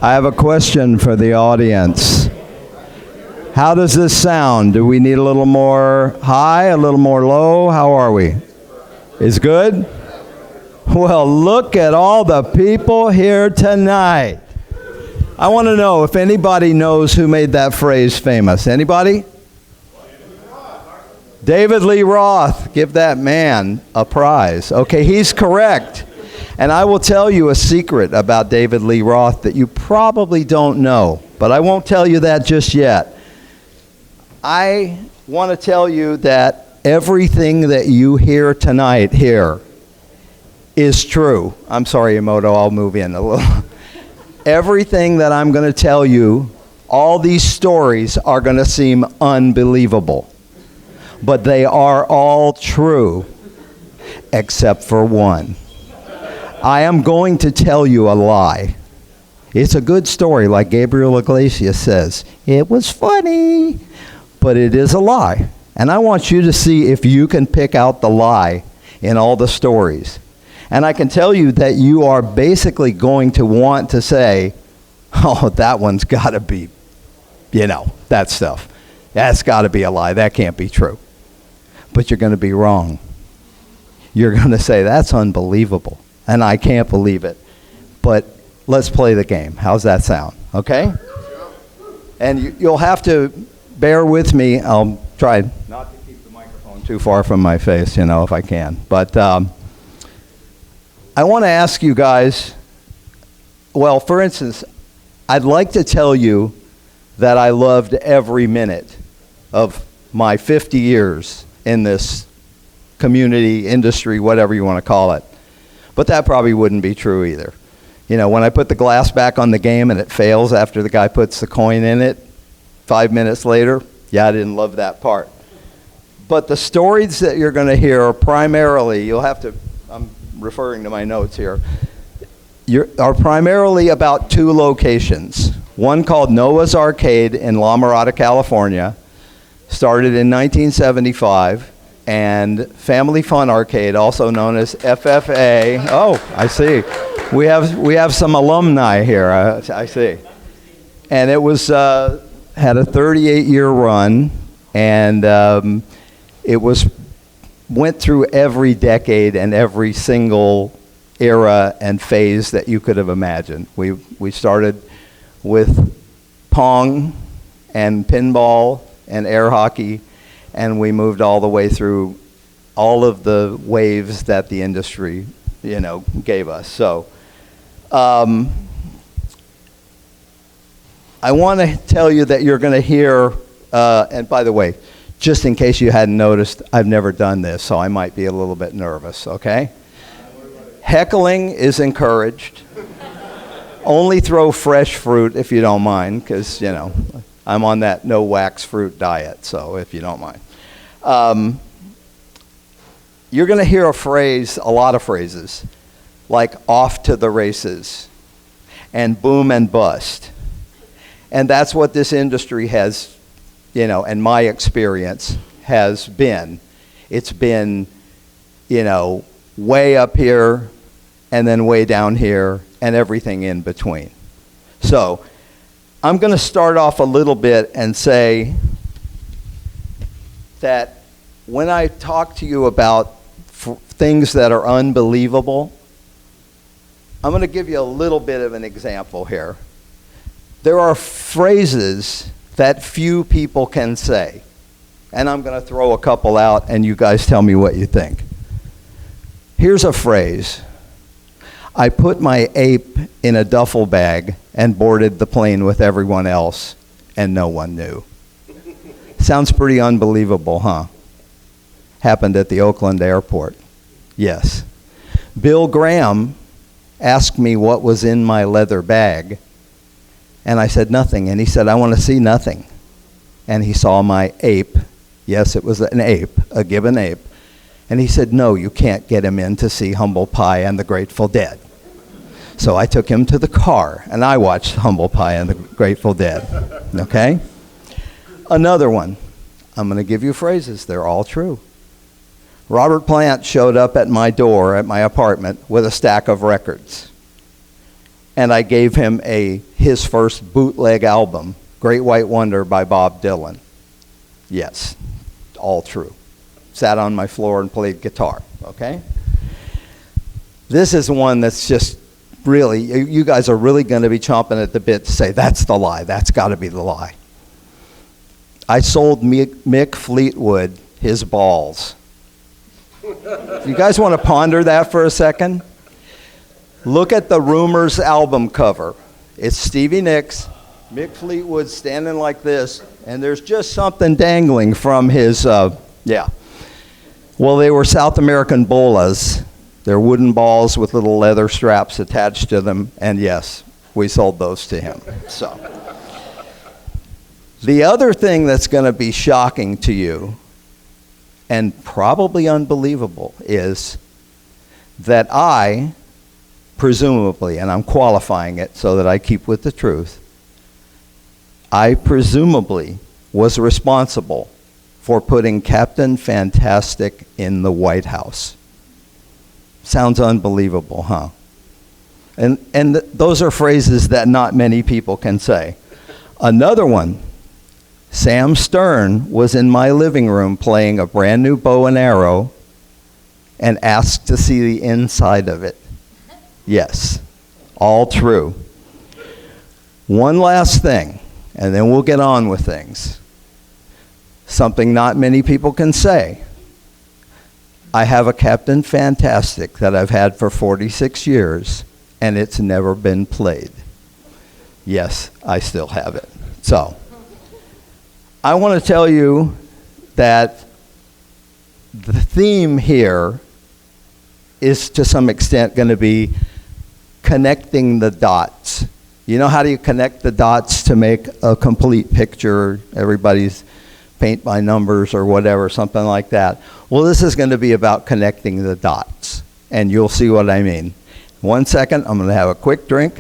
I have a question for the audience. How does this sound? Do we need a little more high, a little more low? How are we? Is good? Well, look at all the people here tonight. I want to know if anybody knows who made that phrase famous. Anybody? David Lee Roth. Give that man a prize. Okay, he's correct. And I will tell you a secret about David Lee Roth that you probably don't know, but I won't tell you that just yet. I want to tell you that everything that you hear tonight here is true. I'm sorry, Imoto, I'll move in a little. Everything that I'm going to tell you, all these stories are going to seem unbelievable, but they are all true, except for one. I am going to tell you a lie. It's a good story, like Gabriel Iglesias says. It was funny, but it is a lie. And I want you to see if you can pick out the lie in all the stories. And I can tell you that you are basically going to want to say, oh, that one's got to be, that stuff. That's got to be a lie. That can't be true. But you're going to be wrong. You're going to say, that's unbelievable. And I can't believe it. But let's play the game. How's that sound? Okay? And you'll have to bear with me. I'll try not to keep the microphone too far from my face, if I can. But I want to ask you guys, well, for instance, I'd like to tell you that I loved every minute of my 50 years in this community, industry, whatever you want to call it. But that probably wouldn't be true either. When I put the glass back on the game and it fails after the guy puts the coin in it, 5 minutes later, I didn't love that part. But the stories that you're going to hear are primarily, I'm referring to my notes here, are primarily about two locations. One called Noah's Arcade in La Mirada, California, started in 1975, and Family Fun Arcade, also known as FFA. Oh, I see. We have some alumni here. I see. And it was had a 38-year run, and it went through every decade and every single era and phase that you could have imagined. We started with Pong and pinball and air hockey, and we moved all the way through all of the waves that the industry, gave us. So I want to tell you that you're going to hear, and by the way, just in case you hadn't noticed, I've never done this, so I might be a little bit nervous, okay? Heckling is encouraged. Only throw fresh fruit if you don't mind, because, I'm on that no wax fruit diet, so if you don't mind. You're going to hear a lot of phrases, like off to the races, and boom and bust. And that's what this industry has, and my experience has been. It's been, way up here, and then way down here, and everything in between. So I'm going to start off a little bit and say that when I talk to you about things that are unbelievable, I'm going to give you a little bit of an example here. There are phrases that few people can say, and I'm going to throw a couple out, and you guys tell me what you think. Here's a phrase. I put my ape in a duffel bag and boarded the plane with everyone else, and no one knew. Sounds pretty unbelievable, huh? Happened at the Oakland airport. Yes. Bill Graham asked me what was in my leather bag, and I said nothing, and he said, I want to see nothing. And he saw my ape. Yes, it was an ape, a gibbon ape. And he said, no, you can't get him in to see Humble Pie and the Grateful Dead. So I took him to the car, and I watched Humble Pie and the Grateful Dead, okay? Another one. I'm going to give you phrases. They're all true. Robert Plant showed up at my door at my apartment with a stack of records. And I gave him a his first bootleg album, Great White Wonder by Bob Dylan. Yes, all true. Sat on my floor and played guitar, okay? This is one that's just really, you guys are really going to be chomping at the bit to say, that's the lie, that's got to be the lie. I sold Mick Fleetwood his balls. You guys want to ponder that for a second? Look at the Rumors album cover. It's Stevie Nicks, Mick Fleetwood standing like this, and there's just something dangling from his, yeah. Well, they were South American bolas. They're wooden balls with little leather straps attached to them, and yes, we sold those to him. So, the other thing that's going to be shocking to you, and probably unbelievable, is that I, presumably, and I'm qualifying it so that I keep with the truth, I presumably was responsible for putting Captain Fantastic in the White House. Sounds unbelievable, huh? And those are phrases that not many people can say. Another one, Sam Stern was in my living room playing a brand new bow and arrow and asked to see the inside of it. Yes, all true. One last thing, and then we'll get on with things. Something not many people can say. I have a Captain Fantastic that I've had for 46 years, and it's never been played. Yes, I still have it. So, I want to tell you that the theme here is to some extent going to be connecting the dots. You know how do you connect the dots to make a complete picture? Everybody's paint by numbers or whatever, something like that. Well, this is going to be about connecting the dots, and you'll see what I mean. 1 second, I'm going to have a quick drink.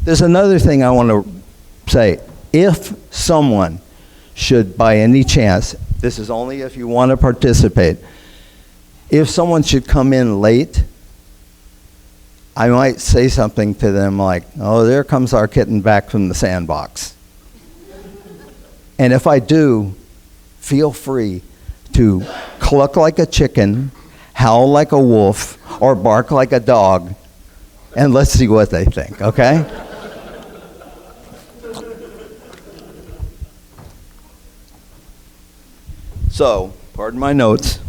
There's another thing I want to say. If someone should, by any chance, this is only if you want to participate, if someone should come in late, I might say something to them like, oh, there comes our kitten back from the sandbox. And if I do, feel free to cluck like a chicken, howl like a wolf, or bark like a dog, and let's see what they think, okay? So, pardon my notes.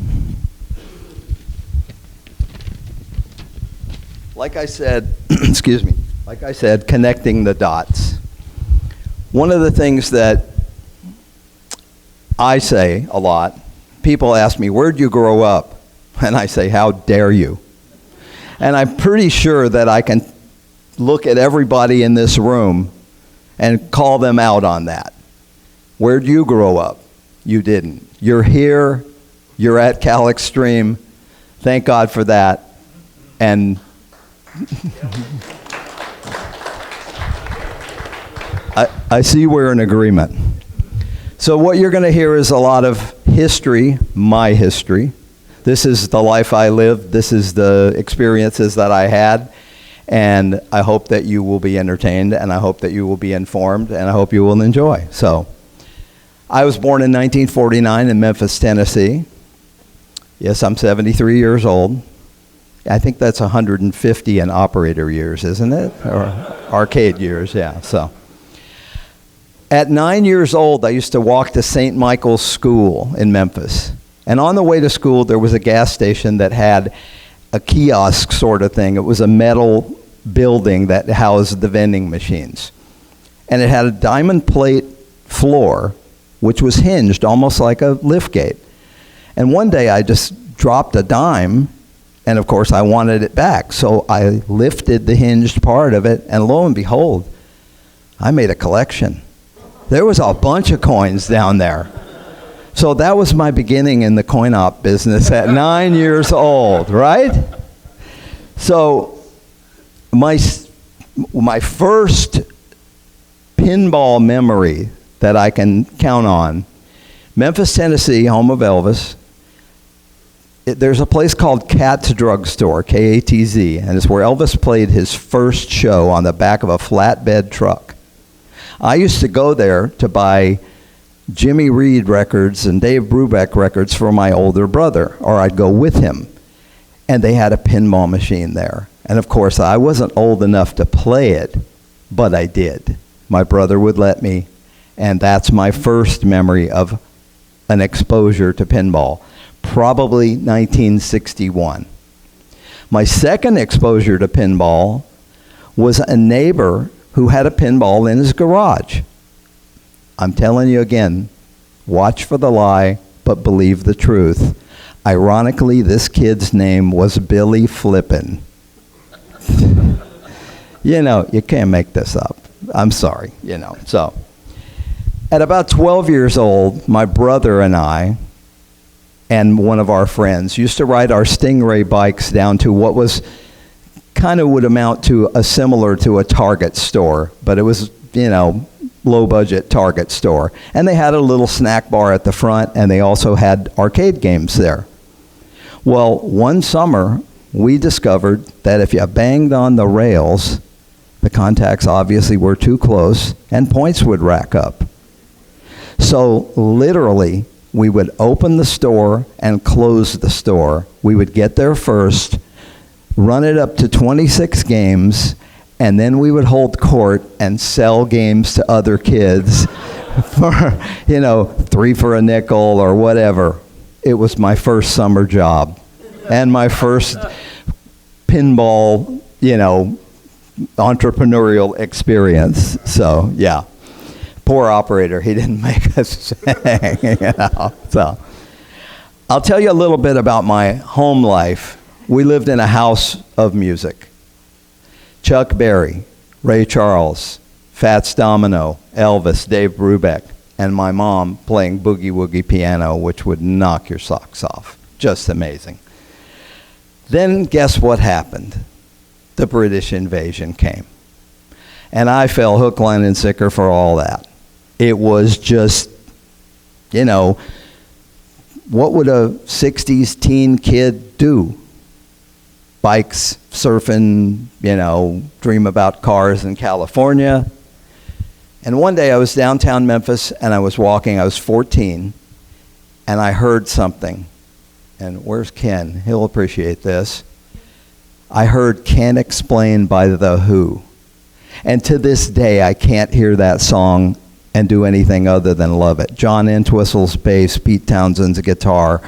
Like I said, excuse me, like I said, connecting the dots. One of the things that I say a lot, people ask me, where'd you grow up? And I say, how dare you? And I'm pretty sure that I can look at everybody in this room and call them out on that. Where'd you grow up? You didn't. You're here. You're at Cal Extreme. Thank God for that. And I see we're in agreement. So what you're going to hear is a lot of history, my history. This is the life I lived. This is the experiences that I had. And I hope that you will be entertained, and I hope that you will be informed, and I hope you will enjoy. So, I was born in 1949 in Memphis, Tennessee. Yes, I'm 73 years old. I think that's 150 in operator years, isn't it? Or arcade years, yeah. So, at 9 years old, I used to walk to St. Michael's School in Memphis. And on the way to school, there was a gas station that had a kiosk sort of thing. It was a metal building that housed the vending machines. And it had a diamond plate floor, which was hinged almost like a lift gate. And one day I just dropped a dime, and of course I wanted it back. So I lifted the hinged part of it, and lo and behold, I made a collection. There was a bunch of coins down there. So that was my beginning in the coin op business at 9 years old, right? So my first pinball memory that I can count on, Memphis, Tennessee, home of Elvis. there's a place called Katz's Drugstore, K-A-T-Z, and it's where Elvis played his first show on the back of a flatbed truck. I used to go there to buy Jimmy Reed records and Dave Brubeck records for my older brother, or I'd go with him. And they had a pinball machine there. And of course, I wasn't old enough to play it, but I did. My brother would let me, and that's my first memory of an exposure to pinball, probably 1961. My second exposure to pinball was a neighbor who had a pinball in his garage. I'm telling you again, watch for the lie, but believe the truth. Ironically, this kid's name was Billy Flippin. You can't make this up. I'm sorry, So, at about 12 years old, my brother and I and one of our friends used to ride our Stingray bikes down to what was kind of would amount to similar to a Target store, but it was, low-budget Target store. And they had a little snack bar at the front, and they also had arcade games there. Well, one summer, we discovered that if you banged on the rails, the contacts obviously were too close, and points would rack up. So literally, we would open the store and close the store. We would get there first, run it up to 26 games, and then we would hold court and sell games to other kids for, 3 for a nickel or whatever. It was my first summer job and my first pinball, entrepreneurial experience. So, yeah. Poor operator, he didn't make us sing, So, I'll tell you a little bit about my home life. We lived in a house of music. Chuck Berry, Ray Charles, Fats Domino, Elvis, Dave Brubeck, and my mom playing boogie woogie piano, which would knock your socks off. Just amazing. Then guess what happened? The British invasion came. And I fell hook, line, and sinker for all that. It was just, what would a 60s teen kid do? Bikes, surfing, dream about cars in California. And one day I was downtown Memphis and I was walking, I was 14, and I heard something. And where's Ken? He'll appreciate this. I heard Can't Explain by The Who. And to this day, I can't hear that song and do anything other than love it. John Entwistle's bass, Pete Townsend's guitar.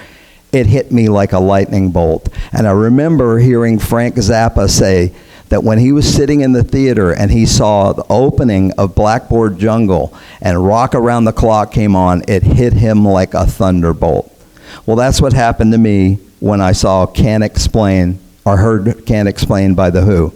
It hit me like a lightning bolt. And I remember hearing Frank Zappa say that when he was sitting in the theater and he saw the opening of Blackboard Jungle and Rock Around the Clock came on, it hit him like a thunderbolt. Well, that's what happened to me when I saw Can't Explain, or heard Can't Explain by The Who.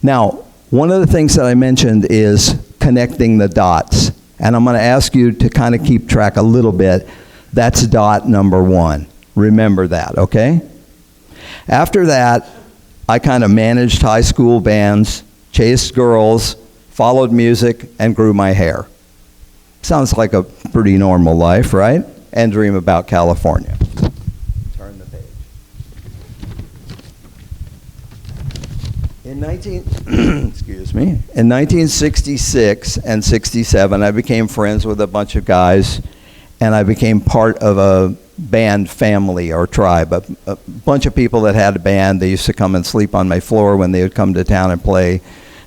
Now, one of the things that I mentioned is connecting the dots. And I'm going to ask you to kind of keep track a little bit. That's dot number 1. Remember that, okay? After that, I kind of managed high school bands, chased girls, followed music, and grew my hair. Sounds like a pretty normal life, right? And dream about California. Turn the page. In 1966 and 67, I became friends with a bunch of guys, and I became part of a band family or tribe, a bunch of people that had a band. They used to come and sleep on my floor when they would come to town and play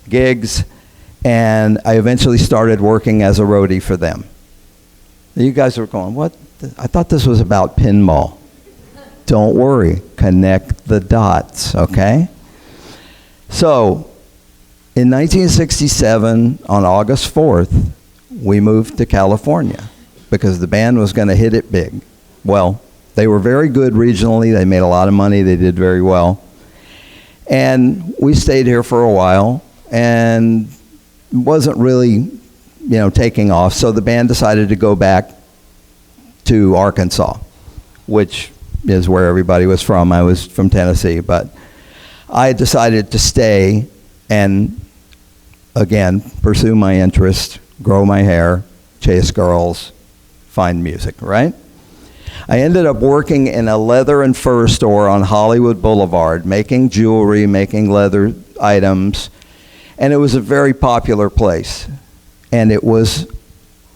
gigs, and I eventually started working as a roadie for them. You guys are going, what? I thought this was about pinball. Don't worry, connect the dots, okay? So, in 1967, on August 4th, we moved to California because the band was going to hit it big. Well, they were very good regionally. They made a lot of money. They did very well. And we stayed here for a while, and it wasn't really, taking off. So the band decided to go back to Arkansas, which is where everybody was from. I was from Tennessee, but I decided to stay and, again, pursue my interest, grow my hair, chase girls, find music, right? I ended up working in a leather and fur store on Hollywood Boulevard, making jewelry, making leather items, and it was a very popular place. And it was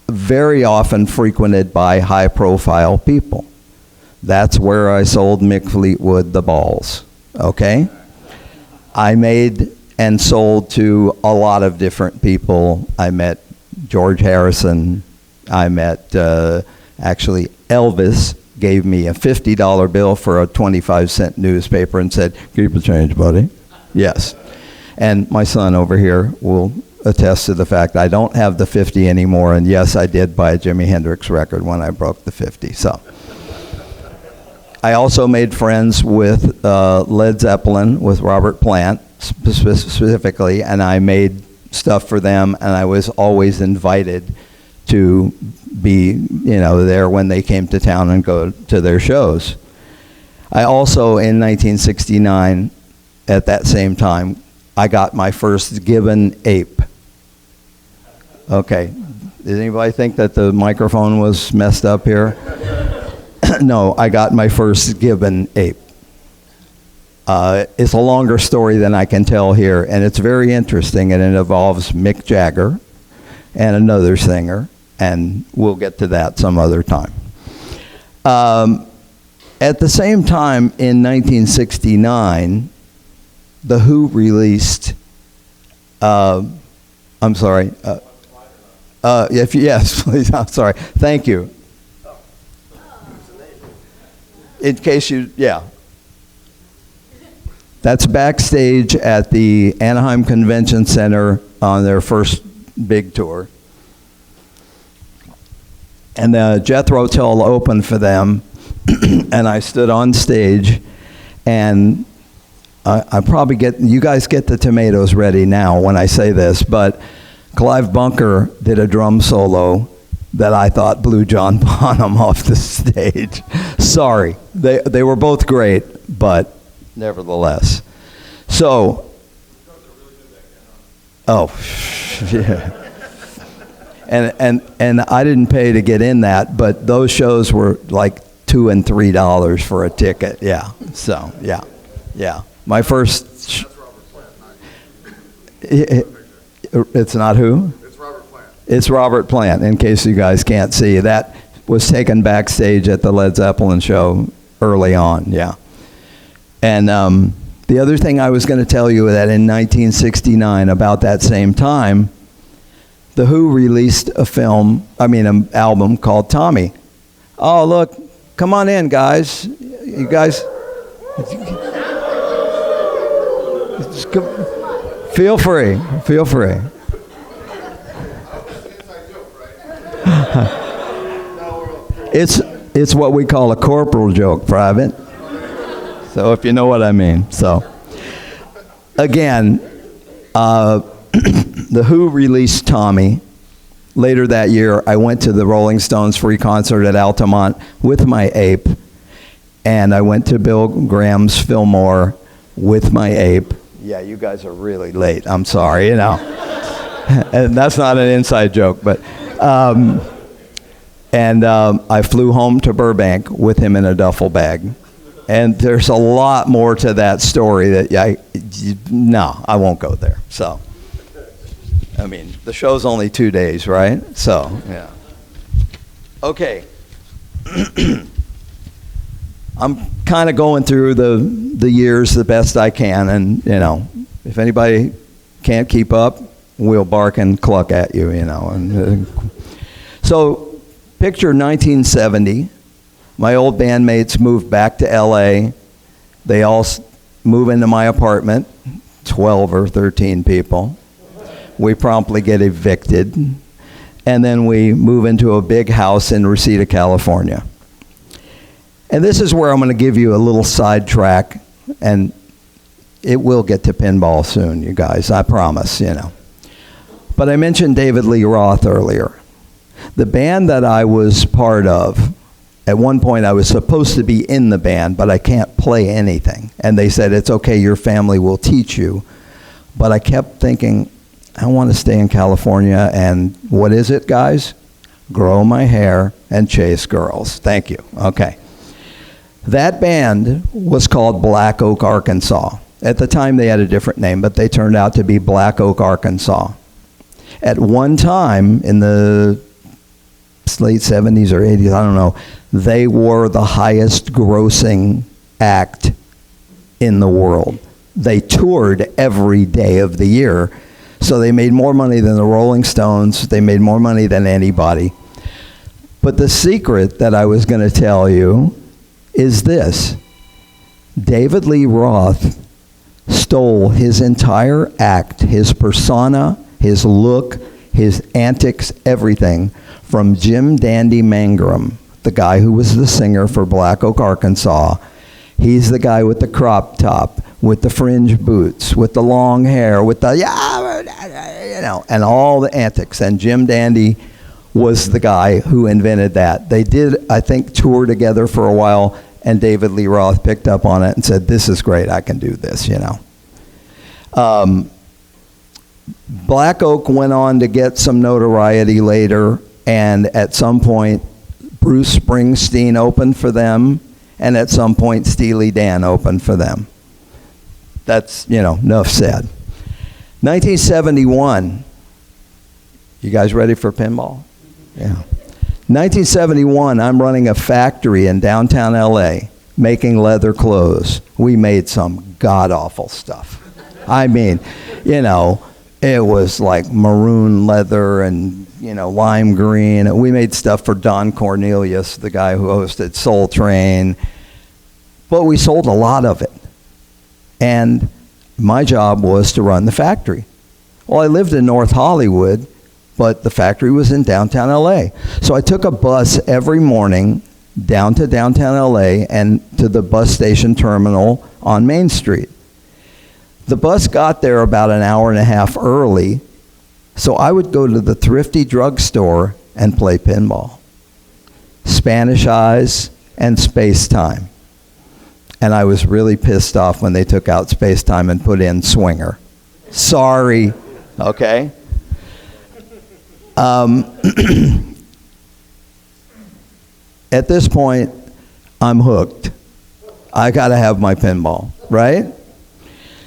very often frequented by high-profile people. That's where I sold Mick Fleetwood the balls, okay? I made and sold to a lot of different people. I met George Harrison. I met, actually, Elvis gave me a $50 bill for a 25-cent newspaper and said, "Keep the change, buddy." Yes. And my son over here will attest to the fact I don't have the 50 anymore, and yes, I did buy a Jimi Hendrix record when I broke the 50. So I also made friends with Led Zeppelin, with Robert Plant specifically, and I made stuff for them, and I was always invited to be, there when they came to town and go to their shows. I also, in 1969, at that same time, I got my first gibbon ape. Okay, did anybody think that the microphone was messed up here? No, I got my first gibbon ape. It's a longer story than I can tell here, and it's very interesting, and it involves Mick Jagger and another singer, and we'll get to that some other time. At the same time, in 1969, The Who released, I'm sorry, yes, please, I'm sorry, thank you. In case you, yeah. That's backstage at the Anaheim Convention Center on their first big tour. And the Jethro Tull opened for them, and I stood on stage, and I probably you guys get the tomatoes ready now when I say this, but Clive Bunker did a drum solo that I thought blew John Bonham off the stage. Sorry, they were both great, but nevertheless. So, yeah. And I didn't pay to get in that, but those shows were like $2 and $3 for a ticket. Yeah. So, yeah. My first. That's Robert Plant. It's not who? It's Robert Plant. It's Robert Plant. In case you guys can't see, that was taken backstage at the Led Zeppelin show early on. Yeah. And the other thing I was going to tell you that in 1969, about that same time, The Who released an album called Tommy. Oh, look, come on in, guys. You guys, feel free. It's what we call a corporal joke, Private. So if you know what I mean. So, again, The Who released Tommy. Later that year, I went to the Rolling Stones free concert at Altamont with my ape, and I went to Bill Graham's Fillmore with my ape. Yeah, you guys are really late. I'm sorry, And that's not an inside joke, but... I flew home to Burbank with him in a duffel bag. And there's a lot more to that story that I won't go there. So, the show's only 2 days, right? So, yeah. Okay. I'm kind of going through the years the best I can, and, if anybody can't keep up, we'll bark and cluck at you, So, picture 1970. My old bandmates moved back to LA. They all move into my apartment, 12 or 13 people. We promptly get evicted. And then we move into a big house in Reseda, California. And this is where I'm going to give you a little sidetrack, and it will get to pinball soon, you guys, I promise, But I mentioned David Lee Roth earlier. The band that I was part of, at one point I was supposed to be in the band, but I can't play anything. And they said, it's okay, your family will teach you. But I kept thinking, I want to stay in California, and what is it, guys? grow my hair, and chase girls. Thank you. Okay. That band was called Black Oak, Arkansas. At the time, they had a different name, but they turned out to be Black Oak, Arkansas. At one time, in the late 70s or 80s, I don't know, they were the highest grossing act in the world. They toured every day of the year, so they made more money than the Rolling Stones. They made more money than anybody. But the secret that I was going to tell you is this. David Lee Roth stole his entire act, his persona, his look, his antics, everything, from Jim Dandy Mangrum, the guy who was the singer for Black Oak, Arkansas. He's the guy with the crop top, with the fringe boots, with the long hair, with the, and all the antics. And Jim Dandy was the guy who invented that. They did, I think, tour together for a while, and David Lee Roth picked up on it and said, this is great, I can do this, Black Oak went on to get some notoriety later, and at some point, Bruce Springsteen opened for them, and at some point, Steely Dan opened for them. That's, enough said. 1971, you guys ready for pinball? Yeah. 1971, I'm running a factory in downtown LA, making leather clothes. We made some god-awful stuff. I mean, it was like maroon leather and, lime green. We made stuff for Don Cornelius, the guy who hosted Soul Train. But we sold a lot of it. And my job was to run the factory. Well, I lived in North Hollywood, but the factory was in downtown LA. So I took a bus every morning down to downtown LA and to the bus station terminal on Main Street. The bus got there about an hour and a half early, so I would go to the thrifty drugstore and play pinball. Spanish Eyes and Space Time. And I was really pissed off when they took out Space Time and put in Swinger. Sorry, okay? At this point, I'm hooked. I gotta have my pinball, right?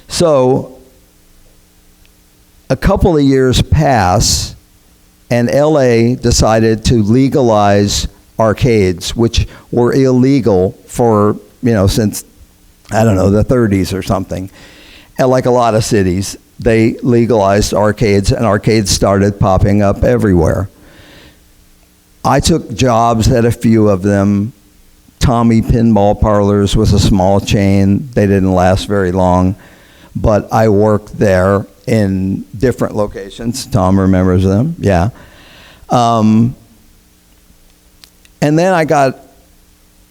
So, a couple of years pass, and LA decided to legalize arcades, which were illegal for, since, I don't know, the 30s or something. And like a lot of cities, they legalized arcades, and arcades started popping up everywhere. I took jobs at a few of them. Tommy Pinball Parlors was a small chain. They didn't last very long, but I worked there in different locations. Tom remembers them, yeah. And then I got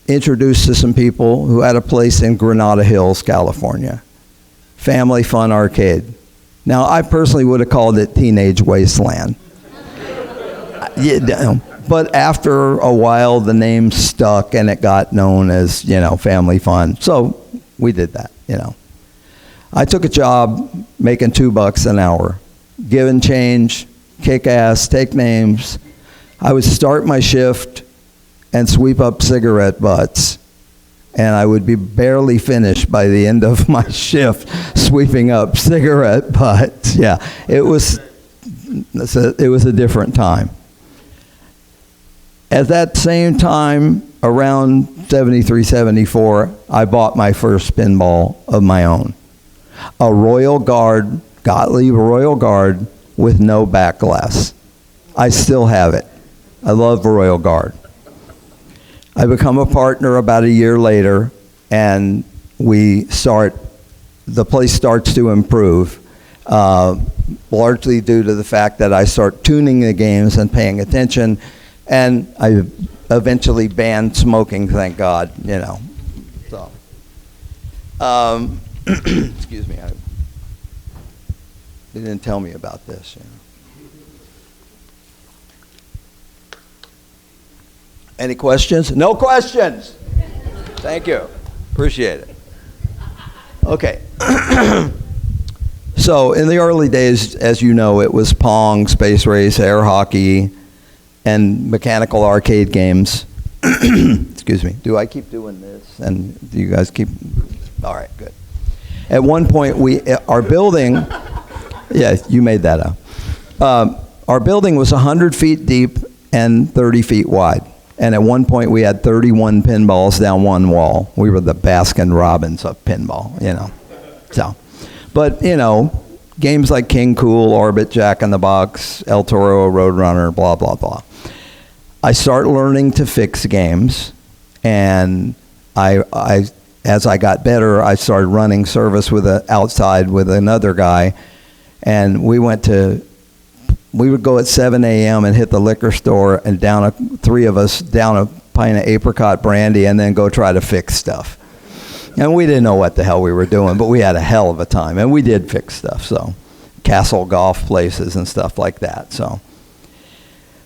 introduced to some people who had a place in Granada Hills, California. Family Fun Arcade. Now, I personally would have called it Teenage Wasteland. But after a while, the name stuck and it got known as, Family Fun. So we did that, I took a job making $2 an hour. Give and change, kick ass, take names. I would start my shift and sweep up cigarette butts. And I would be barely finished by the end of my shift sweeping up cigarette butts. Yeah, it was a different time. At that same time, around 73, 74, I bought my first pinball of my own. A Royal Guard, Gottlieb Royal Guard with no back glass. I still have it. I love Royal Guard. I become a partner about a year later, and the place starts to improve, largely due to the fact that I start tuning the games and paying attention, and I eventually banned smoking, thank God, So, excuse me, they didn't tell me about this, Any questions? No questions. Thank you. Appreciate it. Okay. So in the early days, as you know, it was Pong, Space Race, air hockey, and mechanical arcade games. Excuse me. Do I keep doing this? And do you guys keep? All right, good. At one point, our building, yeah, you made that up. Our building was 100 feet deep and 30 feet wide. And at one point, we had 31 pinballs down one wall. We were the Baskin Robbins of pinball, you know. So, but, you know, games like King Cool, Orbit, Jack in the Box, El Toro, Roadrunner, blah, blah, blah. I start learning to fix games, and as I got better, I started running service outside with another guy, and we would go at 7 a.m. and hit the liquor store and three of us down a pint of apricot brandy and then go try to fix stuff. And we didn't know what the hell we were doing, but we had a hell of a time, and we did fix stuff, so Castle golf places and stuff like that. So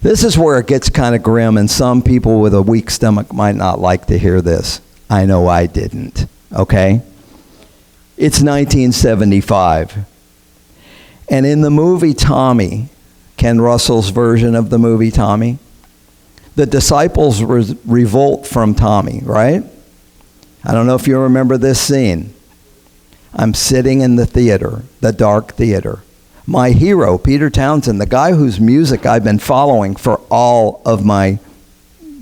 this is where it gets kind of grim, and some people with a weak stomach might not like to hear this. I know I didn't, okay? It's 1975. And in the movie Tommy, Ken Russell's version of the movie Tommy, the disciples revolt from Tommy, right? I don't know if you remember this scene. I'm sitting in the theater, the dark theater. My hero, Peter Townsend, the guy whose music I've been following for all of my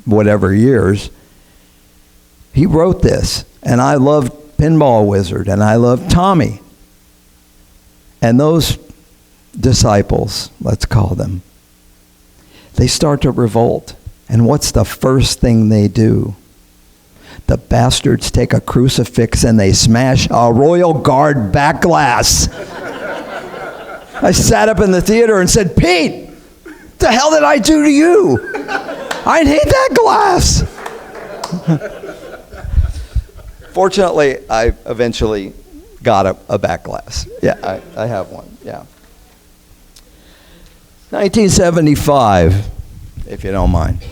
whatever years, he wrote this, and I loved Pinball Wizard, and I loved Tommy. And those disciples, let's call them, they start to revolt. And what's the first thing they do? The bastards take a crucifix and they smash a Royal Guard back glass. I sat up in the theater and said, Pete, what the hell did I do to you? I hate that glass. Fortunately, I eventually got a back glass. Yeah, I have one, yeah. 1975, if you don't mind.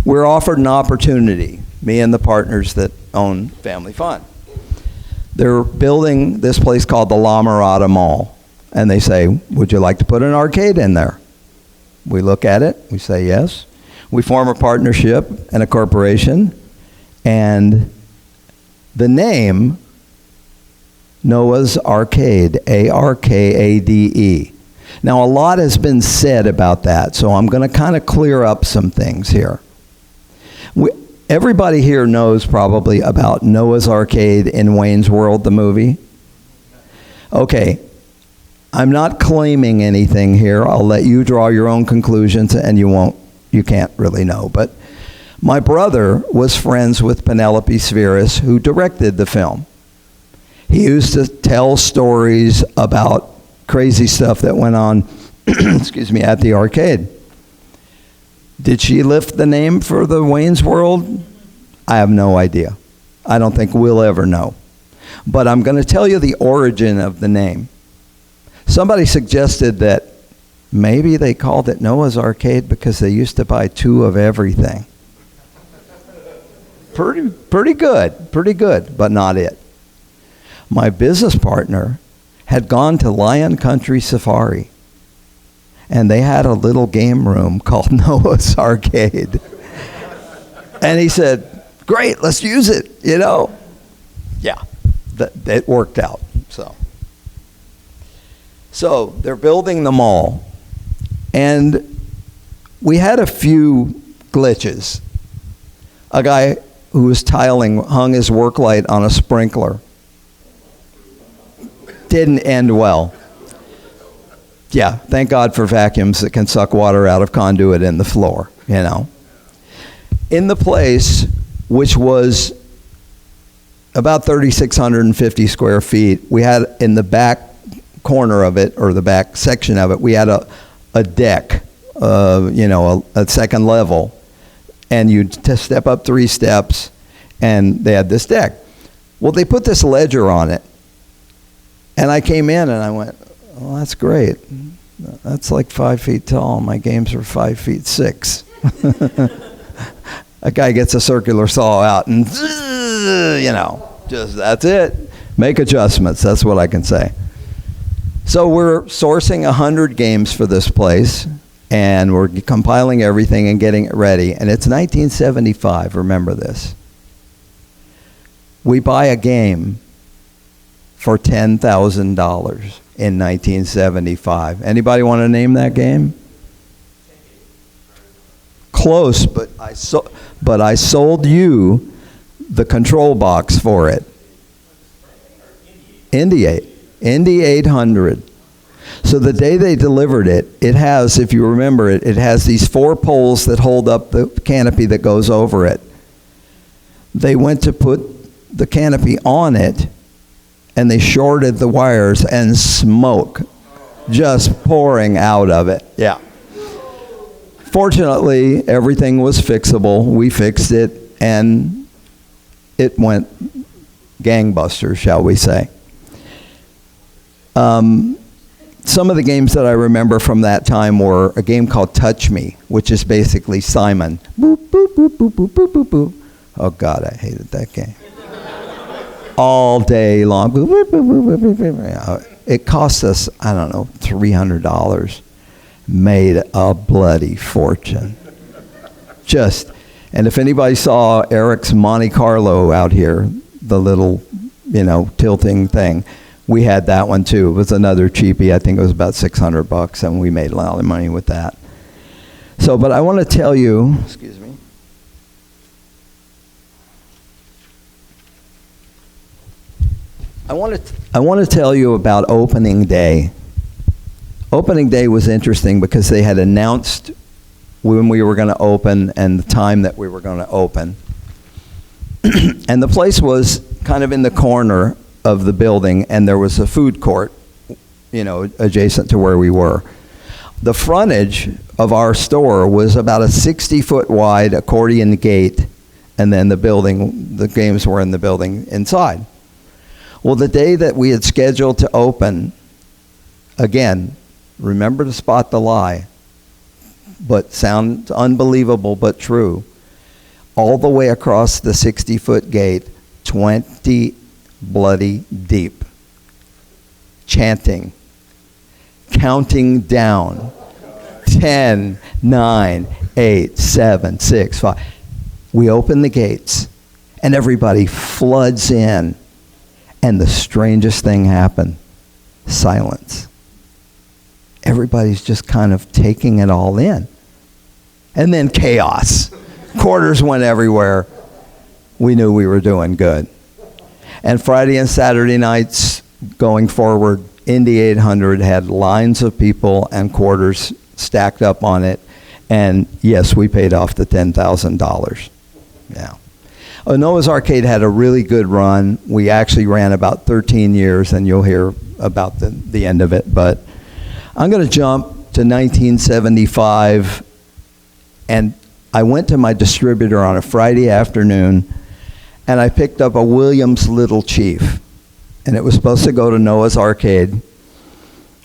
We're offered an opportunity, me and the partners that own Family Fun. They're building this place called the La Mirada Mall. And they say, would you like to put an arcade in there? We look at it, we say yes. We form a partnership and a corporation, and the name, Noah's Arcade, Arkade. Now, a lot has been said about that, so I'm going to kind of clear up some things here. Everybody here knows probably about Noah's Arcade in Wayne's World, the movie. Okay, I'm not claiming anything here. I'll let you draw your own conclusions, and you can't really know. But my brother was friends with Penelope Spheris, who directed the film. He used to tell stories about crazy stuff that went on, excuse me, at the arcade. Did she lift the name for the Wayne's World? I have no idea. I don't think we'll ever know. But I'm going to tell you the origin of the name. Somebody suggested that maybe they called it Noah's Arcade because they used to buy two of everything. Pretty good, but not it. My business partner had gone to Lion Country Safari, and they had a little game room called Noah's Arcade. And he said, great, let's use it, you know. Yeah, it worked out, So they're building the mall, and we had a few glitches. A guy who was tiling hung his work light on a sprinkler. Didn't end well. Yeah, thank God for vacuums that can suck water out of conduit in the floor, you know. In the place, which was about 3,650 square feet, we had in the back corner of it, or the back section of it, we had a deck, a second level. And you'd step up 3 steps, and they had this deck. Well, they put this ledger on it. And I came in, and I went, well, that's great. That's like 5 feet tall. My games are 5 feet 6. A guy gets a circular saw out, and, just that's it. Make adjustments. That's what I can say. So we're sourcing 100 games for this place. And we're compiling everything and getting it ready. And it's 1975, remember this. We buy a game for $10,000 in 1975. Anybody want to name that game? Close, but I sold you the control box for it. Indy 800. So the day they delivered it, it has, if you remember it, it has these 4 poles that hold up the canopy that goes over it. They went to put the canopy on it, and they shorted the wires, and smoke just pouring out of it. Yeah. Fortunately, everything was fixable. We fixed it, and it went gangbusters, shall we say. Some of the games that I remember from that time were a game called Touch Me, which is basically Simon. Boop, boop, boop, boop, boop, boop, boop, boop. Oh, God, I hated that game. All day long. Boop, boop, boop, boop, boop, boop. It cost us, I don't know, $300. Made a bloody fortune. And if anybody saw Eric's Monte Carlo out here, the little, tilting thing, we had that one too. It was another cheapie. I think it was about $600, and we made a lot of money with that. So, but I want to tell you, excuse me. I want to tell you about opening day. Opening day was interesting because they had announced when we were going to open and the time that we were going to open. And the place was kind of in the corner of the building, and there was a food court, adjacent to where we were. The frontage of our store was about a 60-foot wide accordion gate, and then the games were in the building inside. Well, the day that we had scheduled to open, again, remember to spot the lie, but sounds unbelievable but true. All the way across the 60-foot gate, 20 bloody deep, chanting, counting down, 10, 9, 8, 7, 6, 5. We open the gates, and everybody floods in, and the strangest thing happened. Silence. Everybody's just kind of taking it all in. And then chaos. Quarters went everywhere. We knew we were doing good. And Friday and Saturday nights going forward, Indy 800 had lines of people and quarters stacked up on it. And yes, we paid off the $10,000. Yeah. Noah's Arcade had a really good run. We actually ran about 13 years, and you'll hear about the end of it. But I'm going to jump to 1975, and I went to my distributor on a Friday afternoon, and I picked up a Williams Little Chief, and it was supposed to go to Noah's Arcade,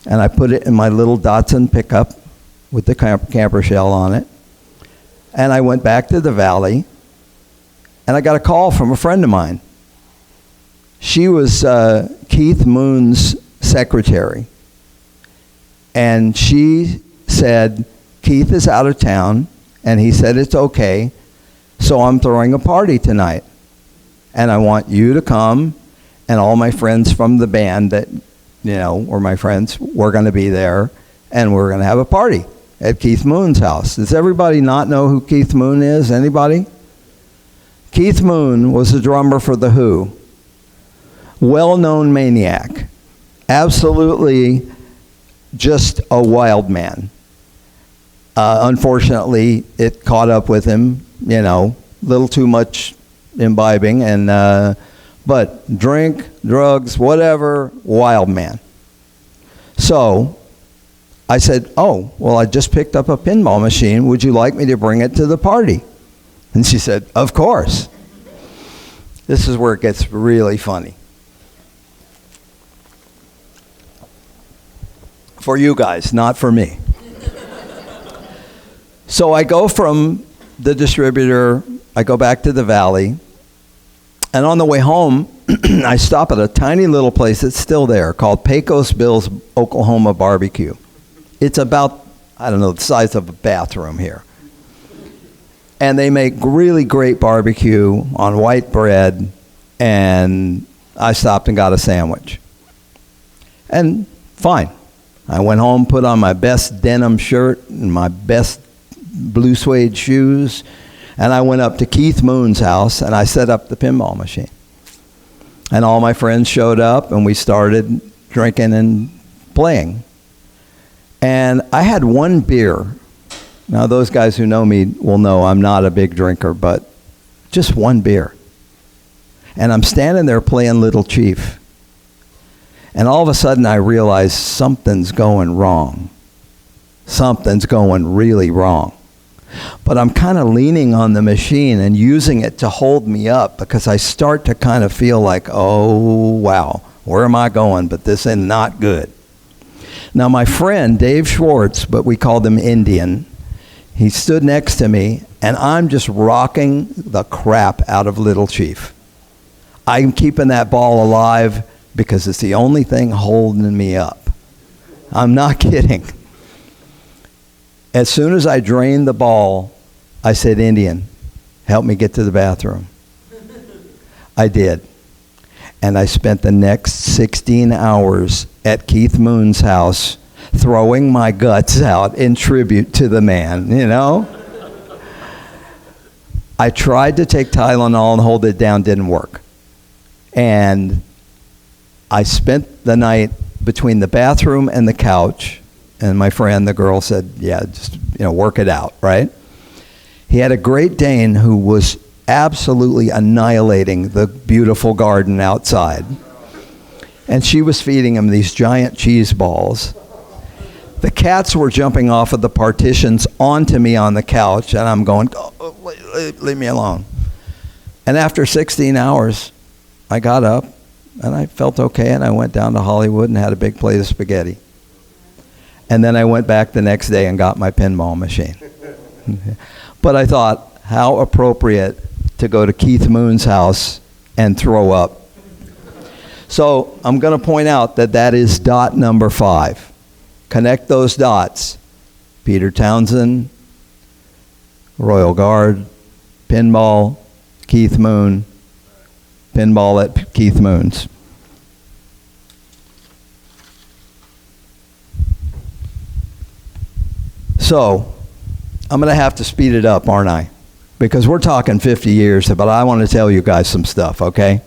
and I put it in my little Datsun pickup with the camper shell on it, and I went back to the valley, and I got a call from a friend of mine. She was Keith Moon's secretary, and she said, Keith is out of town, and he said it's okay, so I'm throwing a party tonight. And I want you to come, and all my friends from the band that, were my friends, we're going to be there, and we're going to have a party at Keith Moon's house. Does everybody not know who Keith Moon is? Anybody? Keith Moon was the drummer for The Who. Well-known maniac. Absolutely just a wild man. Unfortunately, it caught up with him, little too much imbibing, and but drink, drugs, whatever, wild man. So I said, oh, well, I just picked up a pinball machine. Would you like me to bring it to the party? And she said, of course. This is where it gets really funny. For you guys, not for me. So I go from the distributor, I go back to the valley, and on the way home, I stop at a tiny little place that's still there called Pecos Bill's Oklahoma Barbecue. It's about, I don't know, the size of a bathroom here. And they make really great barbecue on white bread, and I stopped and got a sandwich. And fine. I went home, put on my best denim shirt and my best blue suede shoes, and I went up to Keith Moon's house, and I set up the pinball machine. And all my friends showed up, and we started drinking and playing. And I had one beer. Now, those guys who know me will know I'm not a big drinker, but just one beer. And I'm standing there playing Little Chief. And all of a sudden, I realize something's going wrong. Something's going really wrong. But I'm kind of leaning on the machine and using it to hold me up because I start to kind of feel like, oh, wow, where am I going? But this is not good. Now, my friend, Dave Schwartz, but we called him Indian, he stood next to me, and I'm just rocking the crap out of Little Chief. I'm keeping that ball alive because it's the only thing holding me up. I'm not kidding. As soon as I drained the ball, I said, Indian, help me get to the bathroom. I did. And I spent the next 16 hours at Keith Moon's house throwing my guts out in tribute to the man, you know? I tried to take Tylenol and hold it down, didn't work. And I spent the night between the bathroom and the couch. And my friend, the girl, said, yeah, just, work it out, right? He had a Great Dane who was absolutely annihilating the beautiful garden outside. And she was feeding him these giant cheese balls. The cats were jumping off of the partitions onto me on the couch, and I'm going, oh, leave me alone. And after 16 hours, I got up, and I felt okay, and I went down to Hollywood and had a big plate of spaghetti. And then I went back the next day and got my pinball machine. But I thought, how appropriate to go to Keith Moon's house and throw up. So I'm going to point out that is dot number 5. Connect those dots. Peter Townsend, Royal Guard, pinball, Keith Moon, pinball at Keith Moon's. So, I'm going to have to speed it up, aren't I? Because we're talking 50 years, but I want to tell you guys some stuff, okay?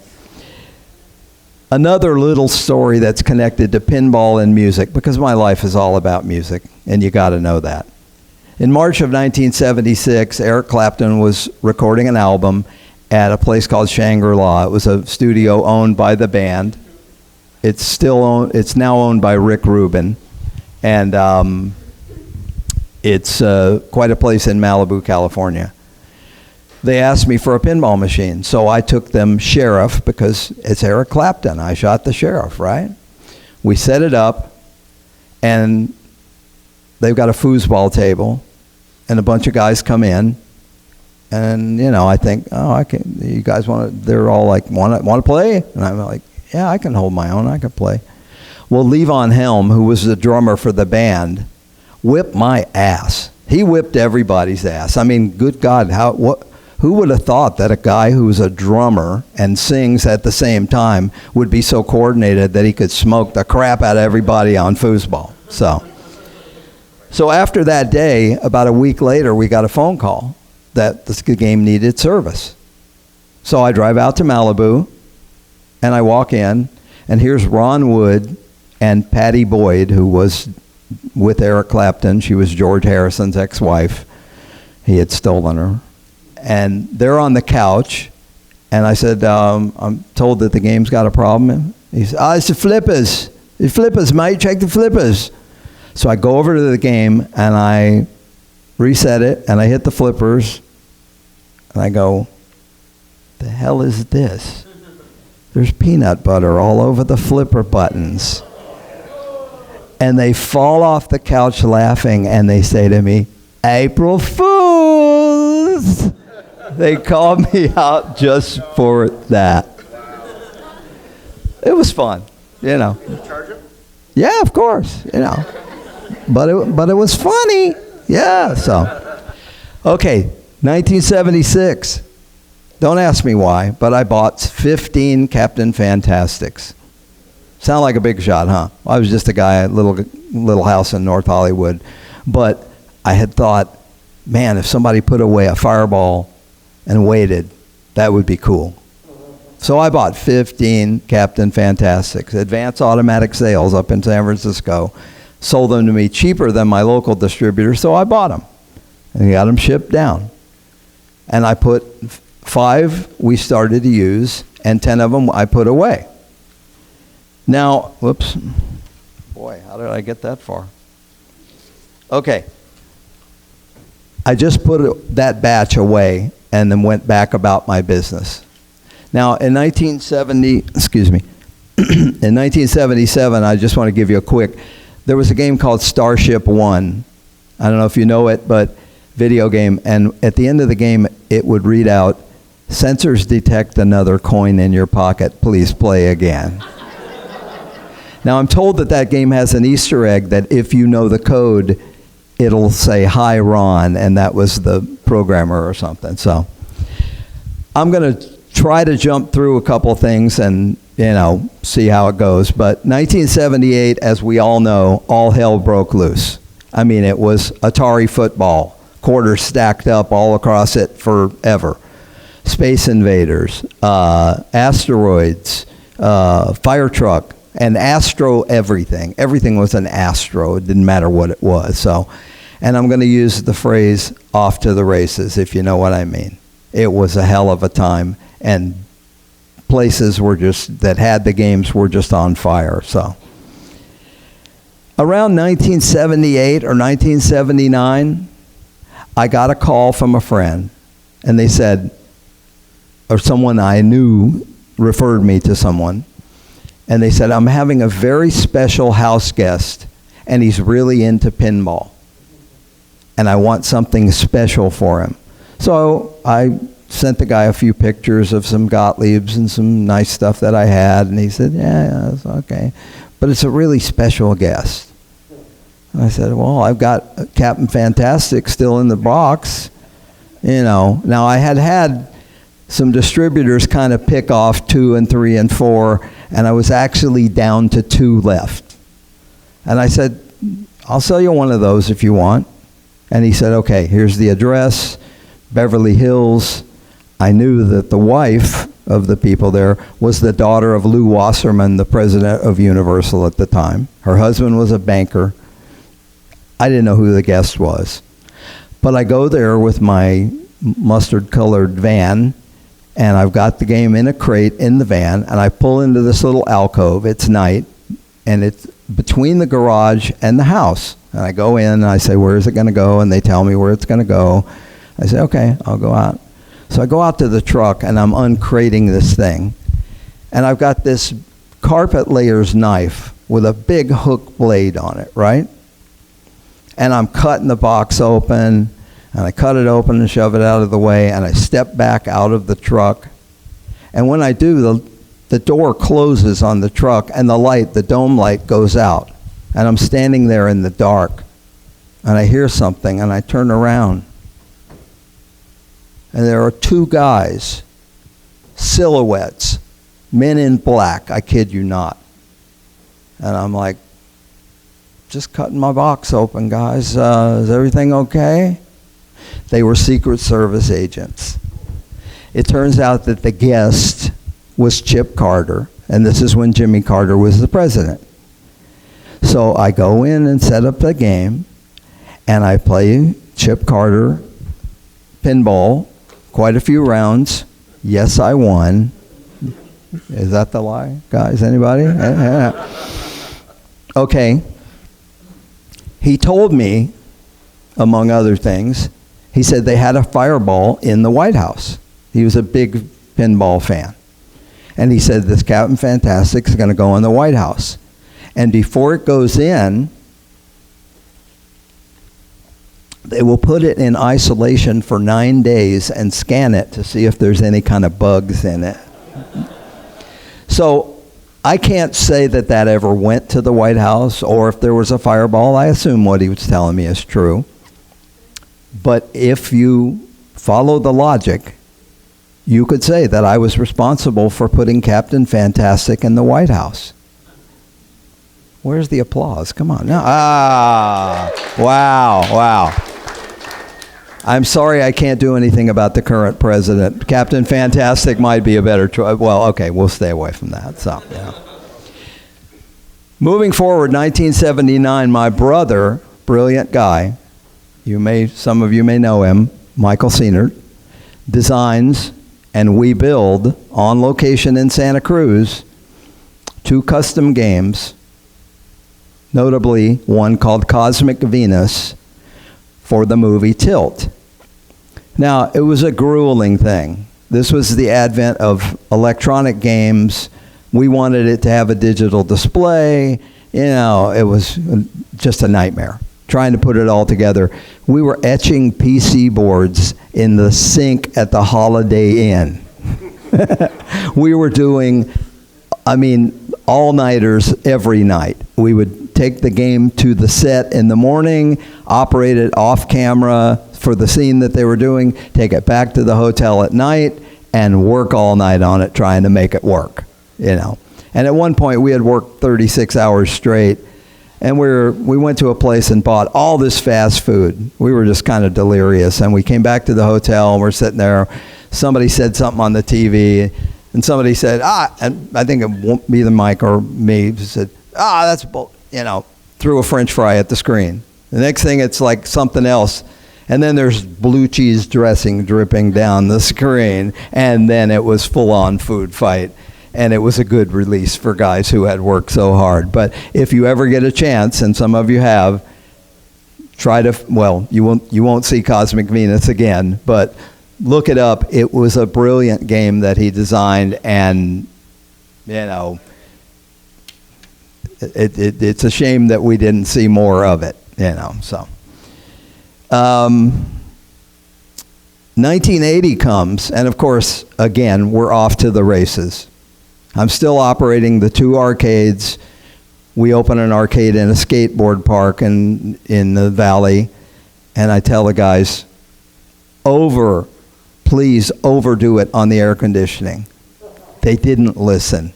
Another little story that's connected to pinball and music, because my life is all about music, and you got to know that. In March of 1976, Eric Clapton was recording an album at a place called Shangri-La. It was a studio owned by the band. It's now owned by Rick Rubin, and it's quite a place in Malibu, California. They asked me for a pinball machine, so I took them Sheriff because it's Eric Clapton. I shot the Sheriff, right? We set it up, and they've got a foosball table, and a bunch of guys come in, and I think, you guys want to? They're all like, want to play? And I'm like, yeah, I can hold my own. I can play. Well, Levon Helm, who was the drummer for the band, whipped my ass. He whipped everybody's ass. I mean, good God, who would have thought that a guy who's a drummer and sings at the same time would be so coordinated that he could smoke the crap out of everybody on foosball? So after that day, about a week later, we got a phone call that the game needed service. So I drive out to Malibu, and I walk in, and here's Ron Wood and Patty Boyd, who was with Eric Clapton. She was George Harrison's ex-wife. He had stolen her. And they're on the couch, and I said, I'm told that the game's got a problem. He said, it's the flippers. The flippers, mate, check the flippers. So I go over to the game, and I reset it, and I hit the flippers, and I go, the hell is this? There's peanut butter all over the flipper buttons. And they fall off the couch laughing, and they say to me, April Fools! They called me out just for that. It was fun, Did you charge them? Yeah, of course, but it was funny. Yeah, so. Okay, 1976. Don't ask me why, but I bought 15 Captain Fantastics. Sound like a big shot, huh? I was just a guy at a little house in North Hollywood. But I had thought, man, if somebody put away a fireball and waited, that would be cool. So I bought 15 Captain Fantastics, advance automatic sales up in San Francisco, sold them to me cheaper than my local distributor, so I bought them. And got them shipped down. And I put 5 we started to use, and 10 of them I put away. Now, whoops. Boy, how did I get that far? Okay. I just put that batch away and then went back about my business. Now, in 1977, I just want to give you a quick, there was a game called Starship One. I don't know if you know it, but video game. And at the end of the game, it would read out, "Sensors detect another coin in your pocket. Please play again." Now, I'm told that game has an Easter egg that if you know the code, it'll say, "Hi, Ron," and that was the programmer or something. So I'm going to try to jump through a couple things and, see how it goes. But 1978, as we all know, all hell broke loose. I mean, it was Atari football, quarters stacked up all across it forever. Space Invaders, asteroids, fire truck, and Astro everything. Everything was an Astro. It didn't matter what it was. So, and I'm going to use the phrase "off to the races," if you know what I mean. It was a hell of a time, and places that had the games were just on fire. So, around 1978 or 1979, I got a call from a friend, and they said, or someone I knew referred me to someone, and they said, "I'm having a very special house guest, and he's really into pinball, and I want something special for him." So I sent the guy a few pictures of some Gottliebs and some nice stuff that I had, and he said, yeah, it's okay, but it's a really special guest. And I said, well, I've got Captain Fantastic still in the box. Now I had some distributors kind of pick off 2 and 3 and 4, and I was actually down to 2 left. And I said, I'll sell you one of those if you want. And he said, okay, here's the address, Beverly Hills. I knew that the wife of the people there was the daughter of Lou Wasserman, the president of Universal at the time. Her husband was a banker. I didn't know who the guest was. But I go there with my mustard-colored van, and I've got the game in a crate in the van, and I pull into this little alcove. It's night, and it's between the garage and the house. And I go in, and I say, where is it going to go? And they tell me where it's going to go. I say, okay, I'll go out. So I go out to the truck, and I'm uncrating this thing. And I've got this carpet layer's knife with a big hook blade on it, right? And I'm cutting the box open, and I cut it open and shove it out of the way, and I step back out of the truck. And when I do, the door closes on the truck, and the dome light goes out. And I'm standing there in the dark, and I hear something, and I turn around. And there are 2 guys, silhouettes, men in black, I kid you not. And I'm like, just cutting my box open, guys. Is everything okay? They were Secret Service agents. It turns out that the guest was Chip Carter, and this is when Jimmy Carter was the president. So I go in and set up the game, and I play Chip Carter pinball, quite a few rounds. Yes, I won. Is that the lie, guys? Anybody? Okay. He told me, among other things, he said they had a fireball in the White House. He was a big pinball fan. And he said, this Captain Fantastic is going to go in the White House. And before it goes in, they will put it in isolation for 9 days and scan it to see if there's any kind of bugs in it. So I can't say that that ever went to the White House, or if there was a fireball, I assume what he was telling me is true. But if you follow the logic, you could say that I was responsible for putting Captain Fantastic in the White House. Where's the applause? Come on. No. Wow. I'm sorry I can't do anything about the current president. Captain Fantastic might be a better choice. Well, okay, we'll stay away from that. So, yeah. Moving forward, 1979, my brother, brilliant guy, some of you may know him, Michael Sehnert, designs and we build on location in Santa Cruz 2 custom games, notably one called Cosmic Venus for the movie Tilt. Now, it was a grueling thing. This was the advent of electronic games. We wanted it to have a digital display. It was just a nightmare trying to put it all together. We were etching PC boards in the sink at the Holiday Inn. We were doing, all-nighters every night. We would take the game to the set in the morning, operate it off camera for the scene that they were doing, take it back to the hotel at night, and work all night on it trying to make it work, And at one point, we had worked 36 hours straight, and we went to a place and bought all this fast food. We were just kind of delirious, and we came back to the hotel, and we're sitting there. Somebody said something on the TV, and somebody said, and I think it won't be the mic or me, said, that's bull, threw a French fry at the screen. The next thing, it's like something else. And then there's blue cheese dressing dripping down the screen, and then it was full-on food fight. And it was a good release for guys who had worked so hard. But if you ever get a chance, and some of you have, you won't see Cosmic Venus again, but look it up. It was a brilliant game that he designed, and, it's a shame that we didn't see more of it, so. 1980 comes, and of course, again, we're off to the races. I'm still operating the 2 arcades. We open an arcade in a skateboard park in the valley, and I tell the guys, please overdo it on the air conditioning. They didn't listen.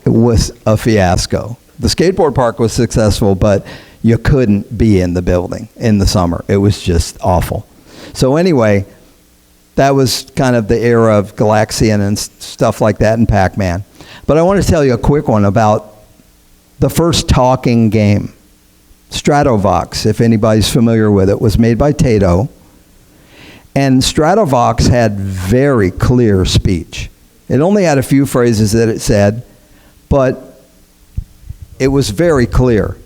It was a fiasco. The skateboard park was successful, but you couldn't be in the building in the summer. It was just awful. So anyway, that was kind of the era of Galaxian and stuff like that and Pac-Man. But I want to tell you a quick one about the first talking game. Stratovox, if anybody's familiar with it, was made by Taito. And Stratovox had very clear speech. It only had a few phrases that it said, but it was very clear.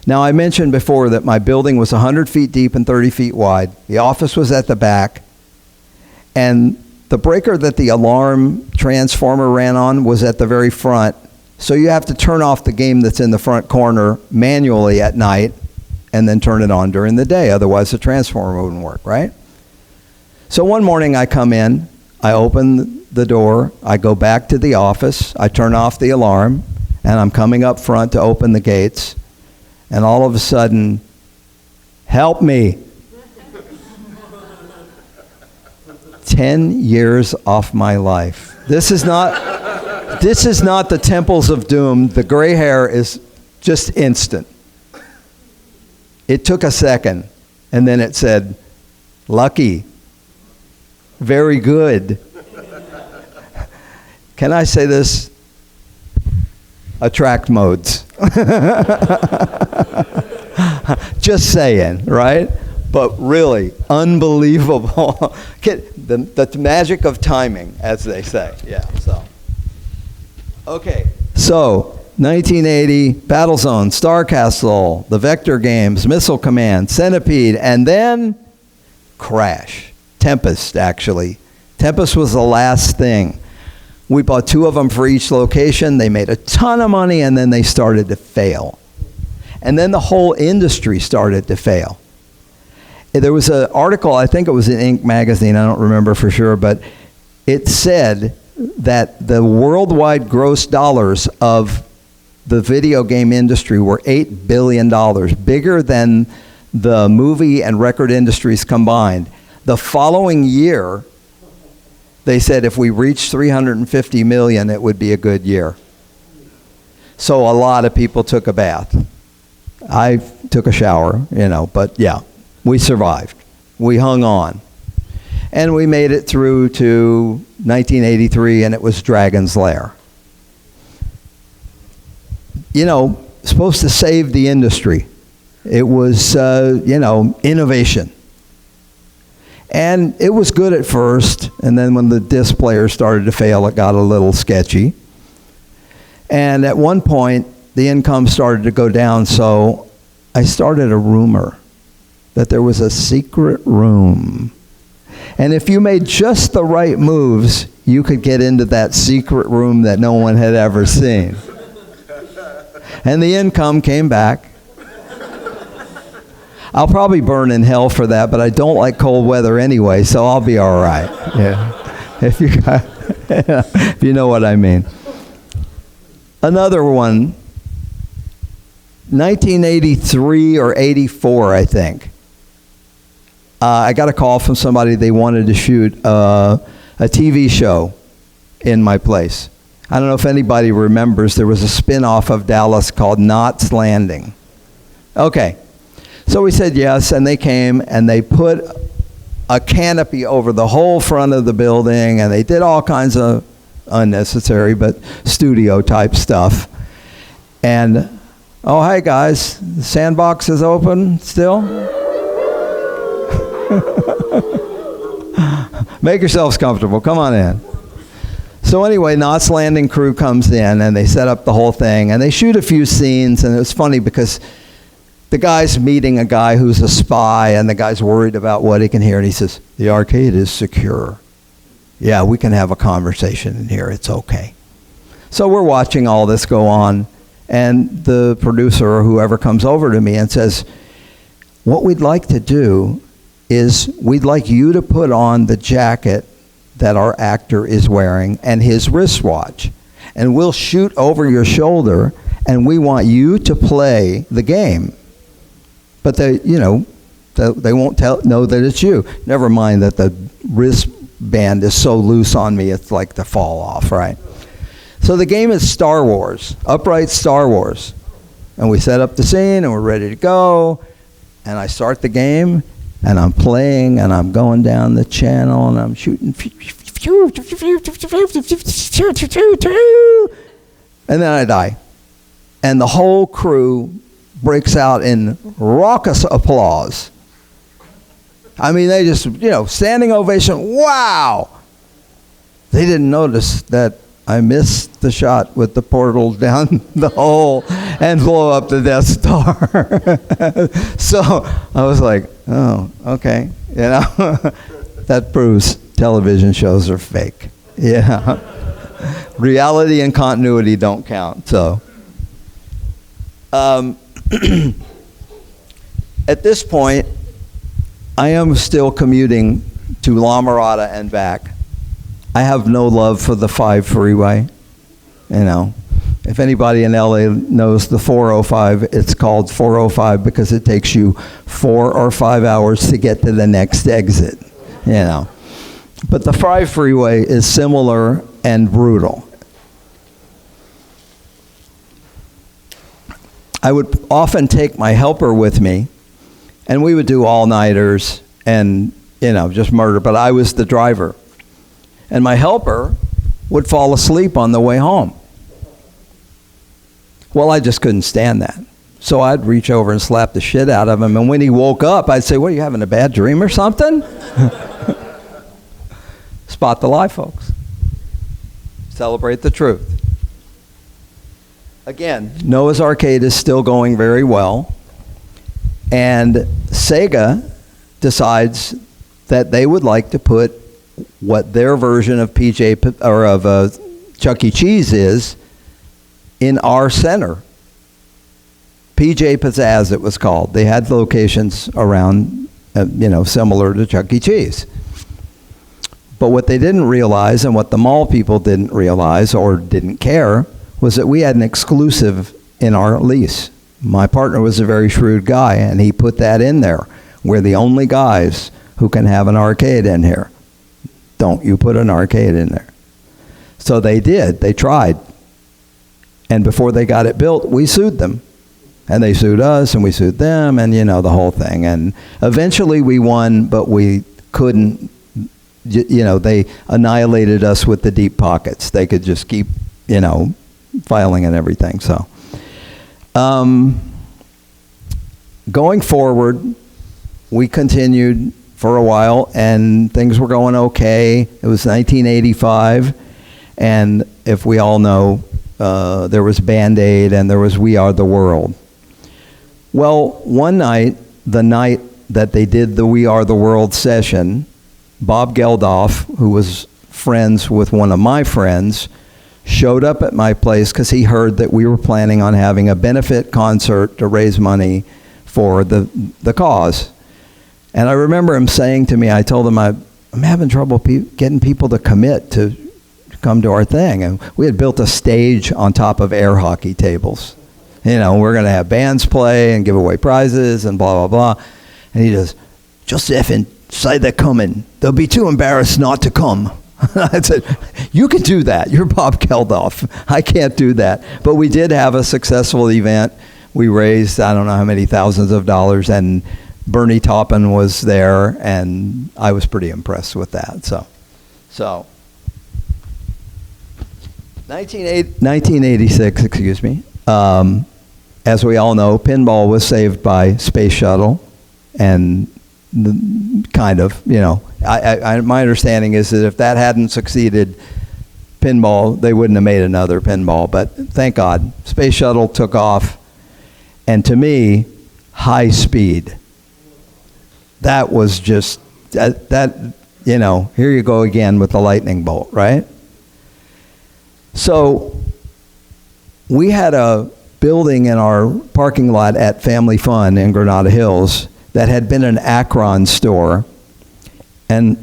Now, I mentioned before that my building was 100 feet deep and 30 feet wide. The office was at the back. And the breaker that the alarm transformer ran on was at the very front. So you have to turn off the game that's in the front corner manually at night and then turn it on during the day. Otherwise, the transformer wouldn't work, right? So one morning I come in, I open the door, I go back to the office, I turn off the alarm, and I'm coming up front to open the gates. And all of a sudden, help me. 10 years off my life. This is not the Temples of Doom. The gray hair is just instant. It took a second, and then it said, lucky, very good. Can I say this? Attract modes. Just saying, right? But really, unbelievable. The magic of timing, as they say. Yeah, so. Okay, so 1980, Battlezone, Star Castle, the Vector games, Missile Command, Centipede, and then Crash. Tempest, actually. Tempest was the last thing. We bought 2 of them for each location. They made a ton of money, and then they started to fail. And then the whole industry started to fail. There was an article, I think it was in Inc. magazine, I don't remember for sure, but it said that the worldwide gross dollars of the video game industry were $8 billion, bigger than the movie and record industries combined. The following year, they said if we reached 350 million, it would be a good year. So a lot of people took a bath. I took a shower, but yeah, we survived. We hung on. And we made it through to 1983, and it was Dragon's Lair. Supposed to save the industry. It was, innovation. And it was good at first, and then when the disc player started to fail, it got a little sketchy. And at one point, the income started to go down, so I started a rumor that there was a secret room. And if you made just the right moves, you could get into that secret room that no one had ever seen. And the income came back. I'll probably burn in hell for that, but I don't like cold weather anyway, so I'll be all right. Yeah, if you know what I mean. Another one, 1983 or 84, I think. I got a call from somebody. They wanted to shoot a TV show in my place. I don't know if anybody remembers, there was a spin-off of Dallas called Knots Landing. Okay, so we said yes, and they came, and they put a canopy over the whole front of the building, and they did all kinds of unnecessary but studio-type stuff. And, oh, hi, guys, the sandbox is open still? Make yourselves comfortable. Come on in. So anyway, Knots Landing crew comes in, and they set up the whole thing, and they shoot a few scenes, and it was funny because the guy's meeting a guy who's a spy, and the guy's worried about what he can hear, and he says, the arcade is secure. Yeah, we can have a conversation in here. It's okay. So we're watching all this go on, and the producer or whoever comes over to me and says, what we'd like to do is we'd like you to put on the jacket that our actor is wearing and his wristwatch, and we'll shoot over your shoulder, and we want you to play the game. But they won't know that it's you. Never mind that the wristband is so loose on me, it's like to fall off, right? So the game is Star Wars, upright Star Wars. And we set up the scene, and we're ready to go, and I start the game, and I'm playing, and I'm going down the channel, and I'm shooting. And then I die. And the whole crew breaks out in raucous applause. I mean, they just, standing ovation, wow! They didn't notice that I missed the shot with the portal down the hole and blow up the Death Star. So I was like, oh, okay. That proves television shows are fake. Yeah. Reality and continuity don't count. So at this point, I am still commuting to La Mirada and back. I have no love for the 5 freeway. If anybody in LA knows the 405, it's called 405 because it takes you 4 or 5 hours to get to the next exit. But the 5 freeway is similar and brutal. I would often take my helper with me, and we would do all-nighters and, just murder, but I was the driver. And my helper would fall asleep on the way home. Well, I just couldn't stand that. So I'd reach over and slap the shit out of him, and when he woke up, I'd say, what, are you having a bad dream or something? Spot the lie, folks. Celebrate the truth. Again, Noah's Arcade is still going very well, and Sega decides that they would like to put what their version of Chuck E. Cheese is in our center. PJ Pizzazz, it was called. They had locations around, similar to Chuck E. Cheese. But what they didn't realize, and what the mall people didn't realize or didn't care, was that we had an exclusive in our lease. My partner was a very shrewd guy, and he put that in there. We're the only guys who can have an arcade in here. Don't you put an arcade in there. So they did. They tried. And before they got it built, we sued them. And they sued us, and we sued them, and, you know, the whole thing. And eventually we won, but we couldn't, you know, they annihilated us with the deep pockets. They could just keep, you know, filing and everything. So going forward, we continued for a while, and things were going okay. It was 1985, and if we all know, there was Band-Aid and there was We Are the World. Well, one night, the night that they did the We Are the World session, Bob Geldof, who was friends with one of my friends, showed up at my place because he heard that we were planning on having a benefit concert to raise money for the cause. And I remember him saying to me, I told him, I'm having trouble getting people to commit to come to our thing. And we had built a stage on top of air hockey tables. You know, we're going to have bands play and give away prizes and blah, blah, blah. And he goes, just effing say they're coming. They'll be too embarrassed not to come. I said, you can do that. You're Bob Geldof. I can't do that. But we did have a successful event. We raised, I don't know how many thousands of dollars, and Bernie Taupin was there, and I was pretty impressed with that. So 1986, excuse me. As we all know, pinball was saved by Space Shuttle, and kind of, you know, my understanding is that if that hadn't succeeded, pinball, they wouldn't have made another pinball. But thank God, Space Shuttle took off, and to me, high speed. That was just, that you know, here you go again with the lightning bolt, right? So we had a building in our parking lot at Family Fun in Granada Hills that had been an Akron store, and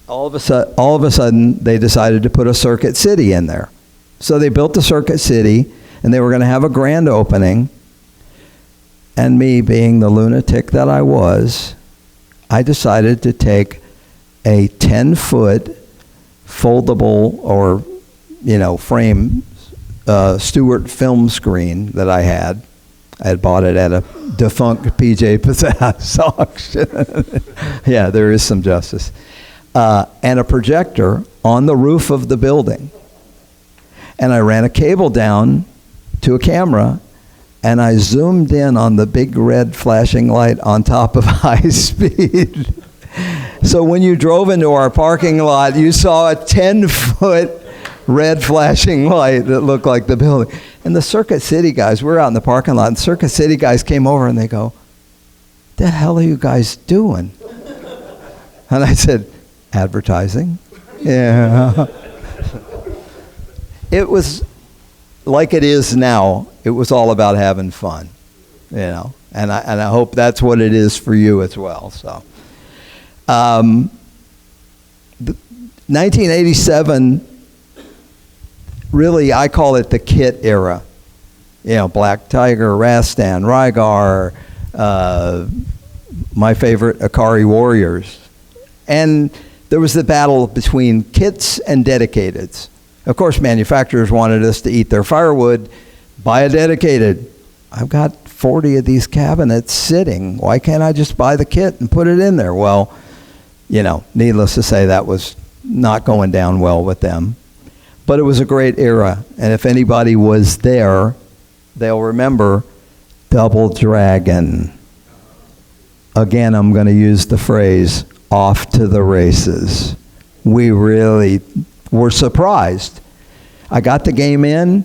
all of a sudden they decided to put a Circuit City in there. So they built the Circuit City, and they were going to have a grand opening, and me, being the lunatic that I was, I decided to take a 10-foot foldable, or, you know, frame Stewart film screen that I had. I had bought it at a defunct PJ Pizzazz auction. Yeah, there is some justice. And a projector on the roof of the building. And I ran a cable down to a camera, and I zoomed in on the big red flashing light on top of high speed. So when you drove into our parking lot, you saw a 10-foot red flashing light that looked like the building. And the Circuit City guys, we're out in the parking lot, and Circuit City guys came over and they go, the hell are you guys doing? And I said, advertising. Yeah. It was like it is now. It was all about having fun, you know. And I hope that's what it is for you as well. So, 1987. Really, I call it the kit era. You know, Black Tiger, Rastan, Rygar, my favorite, Akari Warriors. And there was the battle between kits and dedicateds. Of course, manufacturers wanted us to eat their firewood, buy a dedicated. I've got 40 of these cabinets sitting. Why can't I just buy the kit and put it in there? Well, you know, needless to say, that was not going down well with them. But it was a great era, and if anybody was there, they'll remember Double Dragon. Again, I'm going to use the phrase, off to the races. We really were surprised. I got the game in.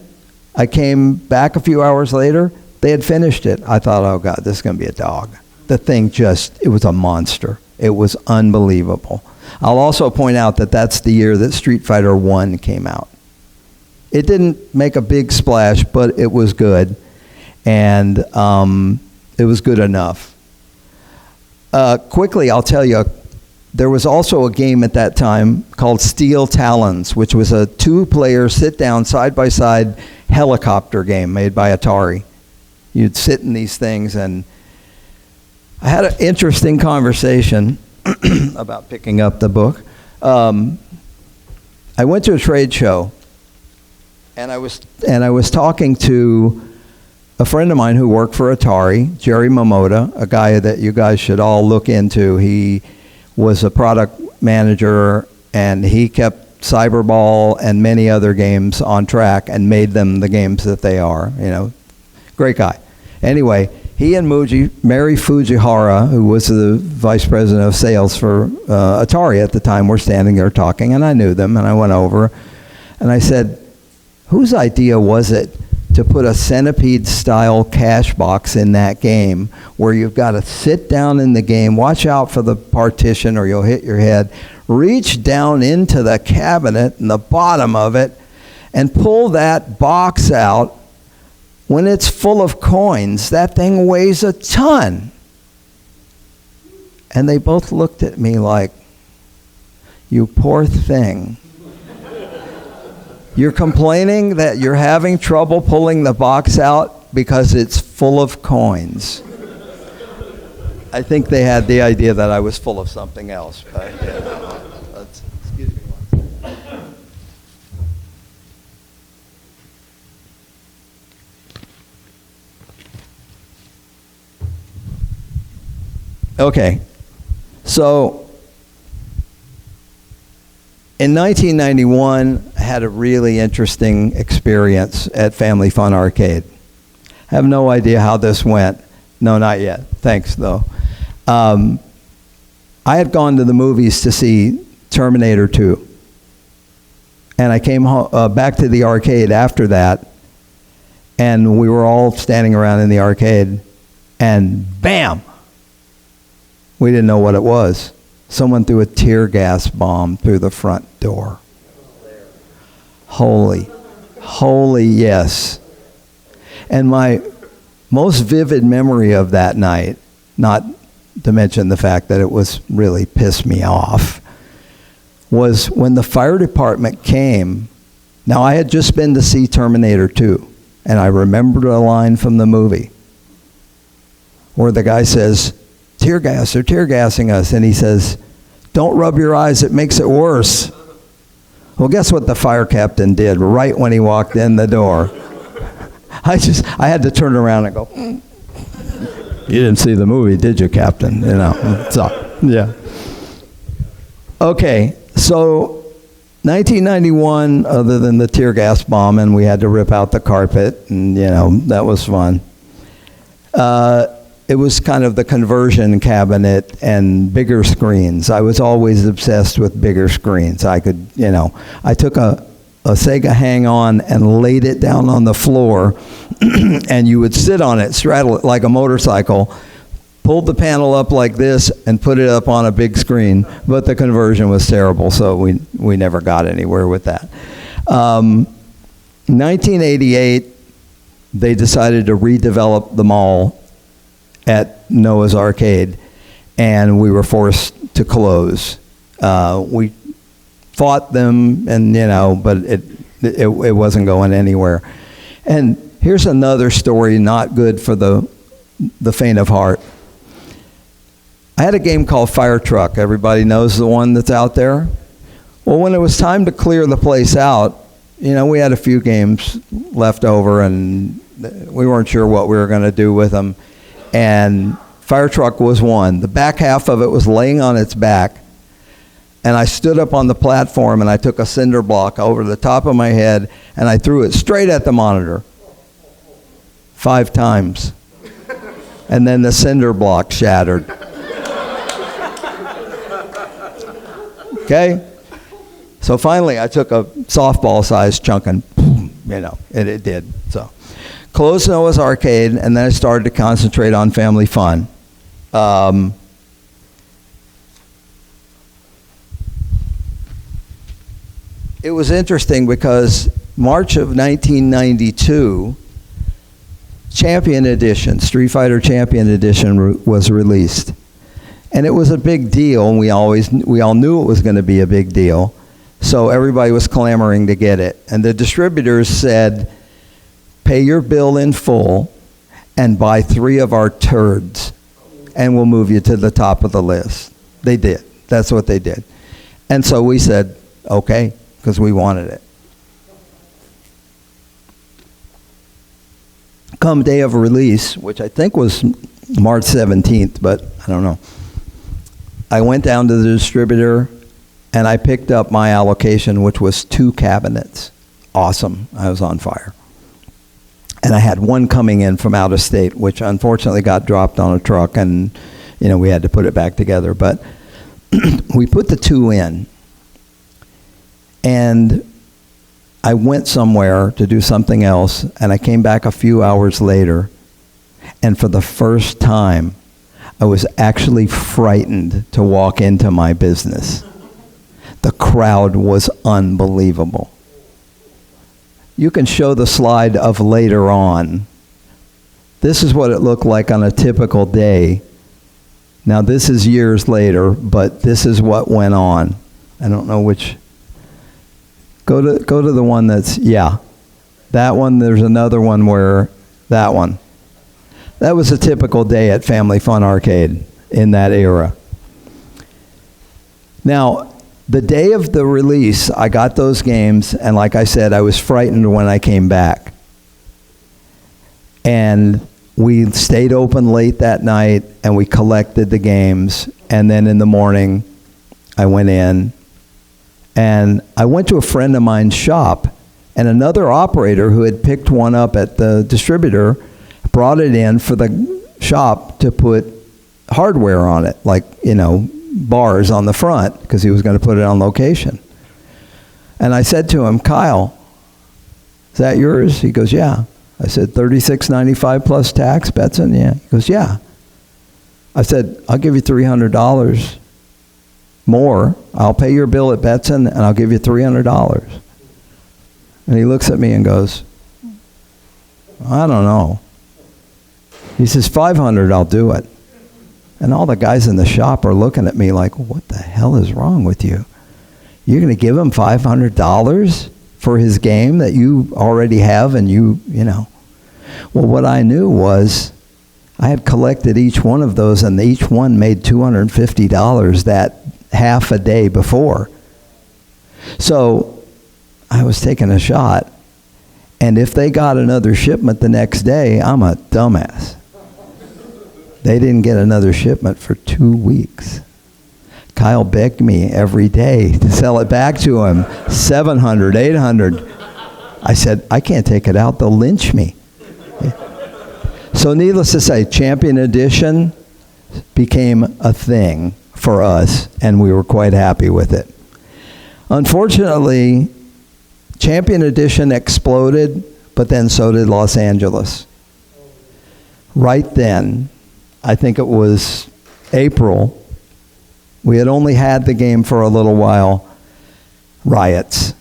I came back a few hours later. They had finished it. I thought, oh, God, this is going to be a dog. The thing just, it was a monster. It was unbelievable. I'll also point out that that's the year that Street Fighter I came out. It didn't make a big splash, but it was good, and it was good enough. Quickly, I'll tell you, there was also a game at that time called Steel Talons, which was a 2-player sit-down, side-by-side helicopter game made by Atari. You'd sit in these things, and I had an interesting conversation about picking up the book. I went to a trade show, and I was talking to a friend of mine who worked for Atari, Jerry Momota, a guy that you guys should all look into. He was a product manager, and he kept Cyberball and many other games on track and made them the games that they are. Great guy. Anyway, he and Mary Fujihara, who was the vice president of sales for Atari at the time, were standing there talking, and I knew them, and I went over, and I said, whose idea was it to put a centipede-style cash box in that game where you've got to sit down in the game, watch out for the partition or you'll hit your head, reach down into the cabinet in the bottom of it, and pull that box out when it's full of coins? That thing weighs a ton. And they both looked at me like, you poor thing. You're complaining that you're having trouble pulling the box out because it's full of coins. I think they had the idea that I was full of something else. But, excuse me one second. Okay, so in 1991, I had a really interesting experience at Family Fun Arcade. I have no idea how this went. No, not yet. Thanks, though. I had gone to the movies to see Terminator 2. And I came back to the arcade after that, and we were all standing around in the arcade, and bam! We didn't know what it was. Someone threw a tear gas bomb through the front door. Holy yes. And my most vivid memory of that night, not to mention the fact that it was really pissed me off, was when the fire department came. Now, I had just been to see Terminator 2, and I remembered a line from the movie where the guy says, tear gas, they're tear gassing us. And he says, don't rub your eyes, it makes it worse. Well, guess what the fire captain did right when he walked in the door? I had to turn around and go, you didn't see the movie, did you, Captain? So, yeah. Okay, so 1991, other than the tear gas bomb, and we had to rip out the carpet, and, that was fun. It was kind of the conversion cabinet and bigger screens. I was always obsessed with bigger screens. I could, I took a Sega Hang-On and laid it down on the floor, and you would sit on it, straddle it like a motorcycle, pulled the panel up like this, and put it up on a big screen. But the conversion was terrible, so we never got anywhere with that. 1988, they decided to redevelop the mall at Noah's Arcade, and we were forced to close. We fought them, and but it wasn't going anywhere. And here's another story, not good for the faint of heart. I had a game called Fire Truck. Everybody knows the one that's out there? Well, when it was time to clear the place out, we had a few games left over, and we weren't sure what we were going to do with them. And Fire Truck was one. The back half of it was laying on its back, and I stood up on the platform, and I took a cinder block over the top of my head, and I threw it straight at the monitor 5 times. And then the cinder block shattered. Okay? So finally, I took a softball-sized chunk, and boom, it did. So closed Noah's Arcade, and then I started to concentrate on Family Fun. It was interesting because March of 1992, Champion Edition, Street Fighter Champion Edition was released. And it was a big deal, and we all knew it was going to be a big deal. So everybody was clamoring to get it. And the distributors said, pay your bill in full and buy 3 of our turds, and we'll move you to the top of the list. They did. That's what they did. And so we said, okay, because we wanted it. Come day of release, which I think was March 17th, but I don't know. I went down to the distributor, and I picked up my allocation, which was 2 cabinets. Awesome. I was on fire. And I had one coming in from out of state, which unfortunately got dropped on a truck, and we had to put it back together. But we put the 2 in, and I went somewhere to do something else, and I came back a few hours later, and for the first time, I was actually frightened to walk into my business. The crowd was unbelievable. You can show the slide of later on. This is what it looked like on a typical day. Now this is years later, but this is what went on. I don't know which. Go to the one that's, yeah. That one, there's another one where, that one. That was a typical day at Family Fun Arcade in that era. Now, the day of the release, I got those games, and like I said, I was frightened when I came back. And we stayed open late that night, and we collected the games, and then in the morning, I went in, and I went to a friend of mine's shop, and another operator who had picked one up at the distributor brought it in for the shop to put hardware on it, like, bars on the front, because he was going to put it on location. And I said to him, Kyle, is that yours? He goes, yeah. I said, $36.95 plus tax, Betson? Yeah. He goes, yeah. I said, I'll give you $300 more. I'll pay your bill at Betson, and I'll give you $300. And he looks at me and goes, I don't know. He says, $500, I'll do it. And all the guys in the shop are looking at me like, what the hell is wrong with you? You're going to give him $500 for his game that you already have, and you know. Well, what I knew was I had collected each one of those, and each one made $250 that half a day before. So I was taking a shot, and if they got another shipment the next day, I'm a dumbass. They didn't get another shipment for 2 weeks. Kyle begged me every day to sell it back to him, $700, $800. I said, I can't take it out. They'll lynch me. So needless to say, Champion Edition became a thing for us, and we were quite happy with it. Unfortunately, Champion Edition exploded, but then so did Los Angeles. Right then, I think it was April, we had only had the game for a little while. Riots.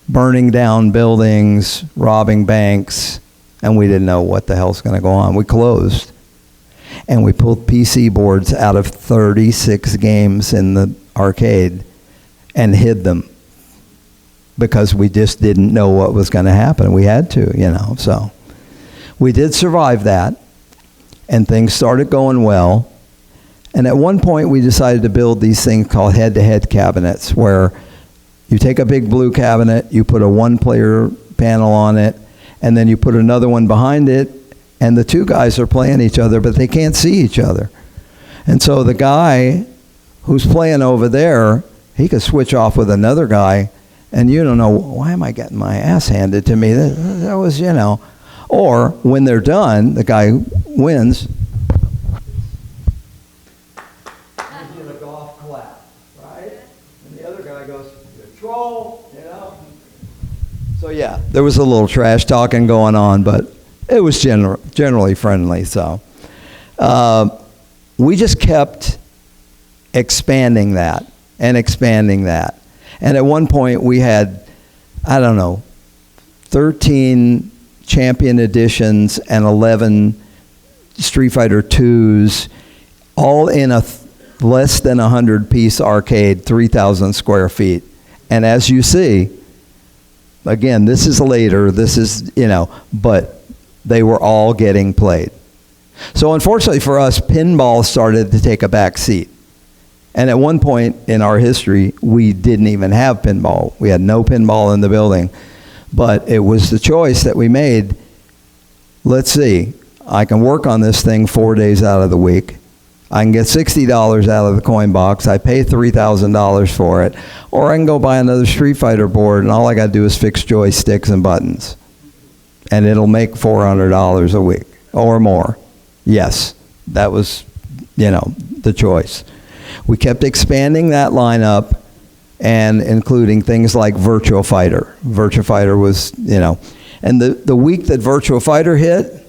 Burning down buildings, robbing banks, and we didn't know what the hell's going to go on. We closed. And we pulled PC boards out of 36 games in the arcade and hid them because we just didn't know what was going to happen. We had to, so. We did survive that, and things started going well. And at one point, we decided to build these things called head-to-head cabinets, where you take a big blue cabinet, you put a one-player panel on it, and then you put another one behind it, and the two guys are playing each other, but they can't see each other. And so the guy who's playing over there, he could switch off with another guy, and you don't know, why am I getting my ass handed to me? That was, Or when they're done, the guy wins. Gives you a golf clap, right? And the other guy goes, control, So yeah, there was a little trash talking going on, but it was generally friendly. So we just kept expanding that. And at one point we had, 13 Champion Editions and 11 Street Fighter 2s all in a less than 100-piece arcade, 3,000 square feet. And as you see, again, this is later, this is, but they were all getting played. So unfortunately for us, pinball started to take a back seat. And at one point in our history, we didn't even have pinball. We had no pinball in the building. But it was the choice that we made. Let's see, I can work on this thing 4 days out of the week. I can get $60 out of the coin box. I pay $3,000 for it. Or I can go buy another Street Fighter board, and all I got to do is fix joysticks and buttons. And it'll make $400 a week or more. Yes, that was, the choice. We kept expanding that lineup and including things like Virtua Fighter. Virtua Fighter was, and the week that Virtua Fighter hit,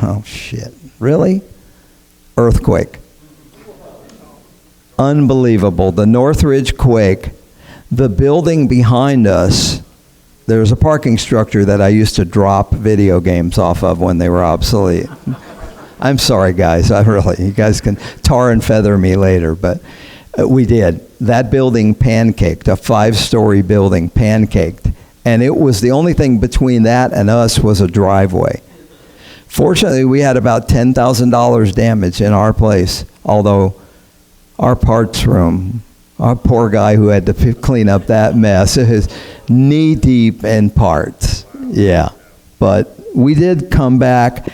oh shit, really? Earthquake. Unbelievable. The Northridge quake, the building behind us, there's a parking structure that I used to drop video games off of when they were obsolete. I'm sorry, guys. You guys can tar and feather me later, but we did. That building pancaked, a 5-story building pancaked, and it was the only thing between that and us was a driveway. Fortunately, we had about $10,000 damage in our place, although our parts room, our poor guy who had to clean up that mess, is knee-deep in parts. Yeah, but we did come back,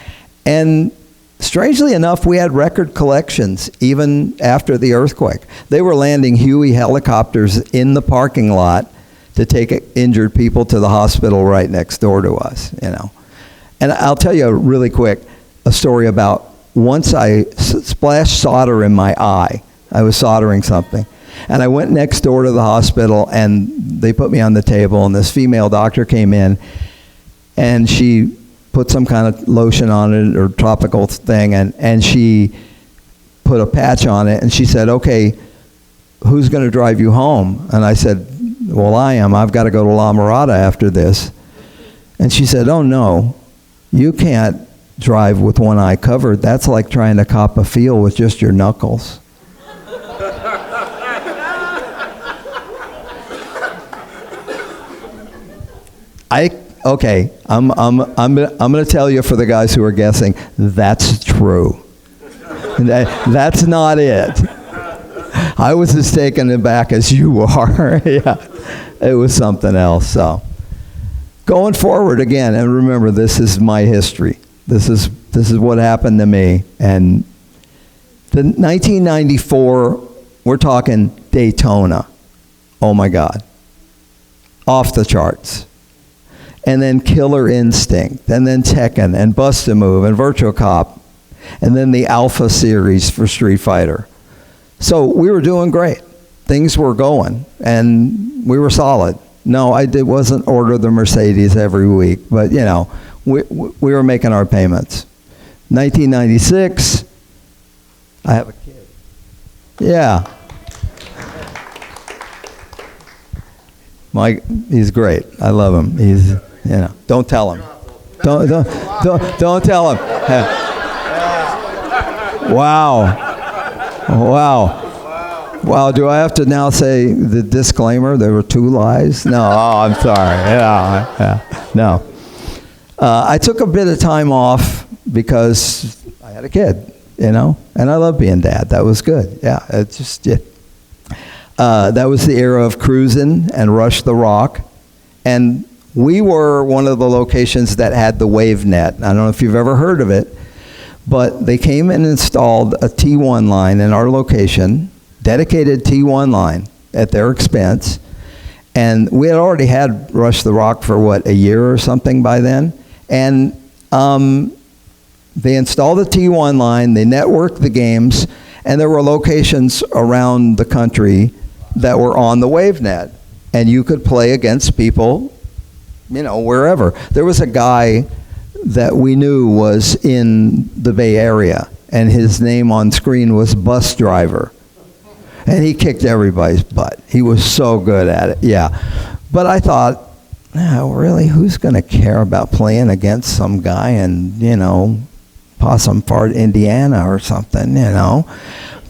and strangely enough, we had record collections even after the earthquake. They were landing Huey helicopters in the parking lot to take injured people to the hospital right next door to us, And I'll tell you really quick a story about once I splashed solder in my eye. I was soldering something. And I went next door to the hospital, and they put me on the table, and this female doctor came in, and she put some kind of lotion on it or topical thing, and she put a patch on it, and she said, okay, who's going to drive you home? And I said, well, I am. I've got to go to La Mirada after this. And she said, oh, no, you can't drive with one eye covered. That's like trying to cop a field with just your knuckles. Okay, I'm going to tell you for the guys who are guessing, that's true. That's not it. I was as taken aback as you are. Yeah, it was something else. So, going forward again, and remember, this is my history. This is what happened to me. And the 1994, we're talking Daytona. Oh my God, off the charts. And then Killer Instinct, and then Tekken, and Bust-A-Move, and Virtua Cop, and then the Alpha series for Street Fighter. So we were doing great. Things were going, and we were solid. No, wasn't order the Mercedes every week, but we were making our payments. 1996, I have a kid. Yeah. He's great. I love him. He's, don't tell him. Don't tell him. Wow. Do I have to now say the disclaimer? There were 2 lies? No. Oh, I'm sorry. Yeah. No. I took a bit of time off because I had a kid, and I love being dad. That was good. Yeah. It's just it. That was the era of Cruisin' and Rush the Rock. And we were one of the locations that had the WaveNet. I don't know if you've ever heard of it, but they came and installed a T1 line in our location, dedicated T1 line at their expense. And we had already had Rush the Rock for, a year or something by then. And they installed the T1 line, they networked the games, and there were locations around the country that were on the WaveNet, and you could play against people, wherever. There was a guy that we knew was in the Bay Area, and his name on screen was Bus Driver, and he kicked everybody's butt. He was so good at it, yeah. But I thought, really, who's going to care about playing against some guy in, Possum Fart, Indiana or something, you know.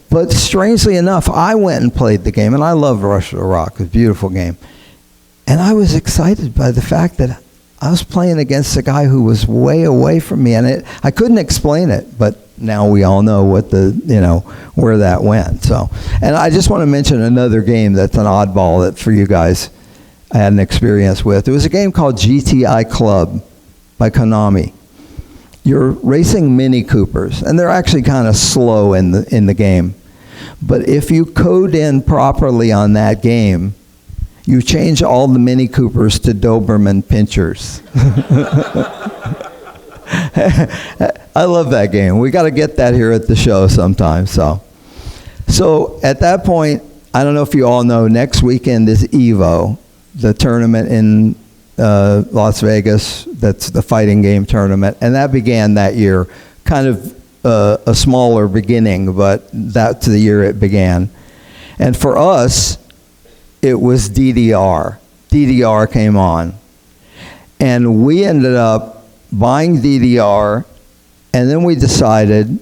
But strangely enough, I went and played the game, and I love Rush of the Rock. It's a beautiful game. And I was excited by the fact that I was playing against a guy who was way away from me, and I couldn't explain it, but now we all know what where that went. So, and I just want to mention another game that's an oddball that for you guys I had an experience with. It was a game called GTI Club by Konami. You're racing Mini Coopers, and they're actually kind of slow in the game. But if you code in properly on that game, you change all the Mini Coopers to Doberman Pinschers. I love that game. We got to get that here at the show sometime. So at that point, I don't know if you all know, next weekend is EVO, the tournament in Las Vegas. That's the fighting game tournament, and that began that year. Kind of a smaller beginning, but that's the year it began. And for us, it was DDR. DDR came on. And we ended up buying DDR, and then we decided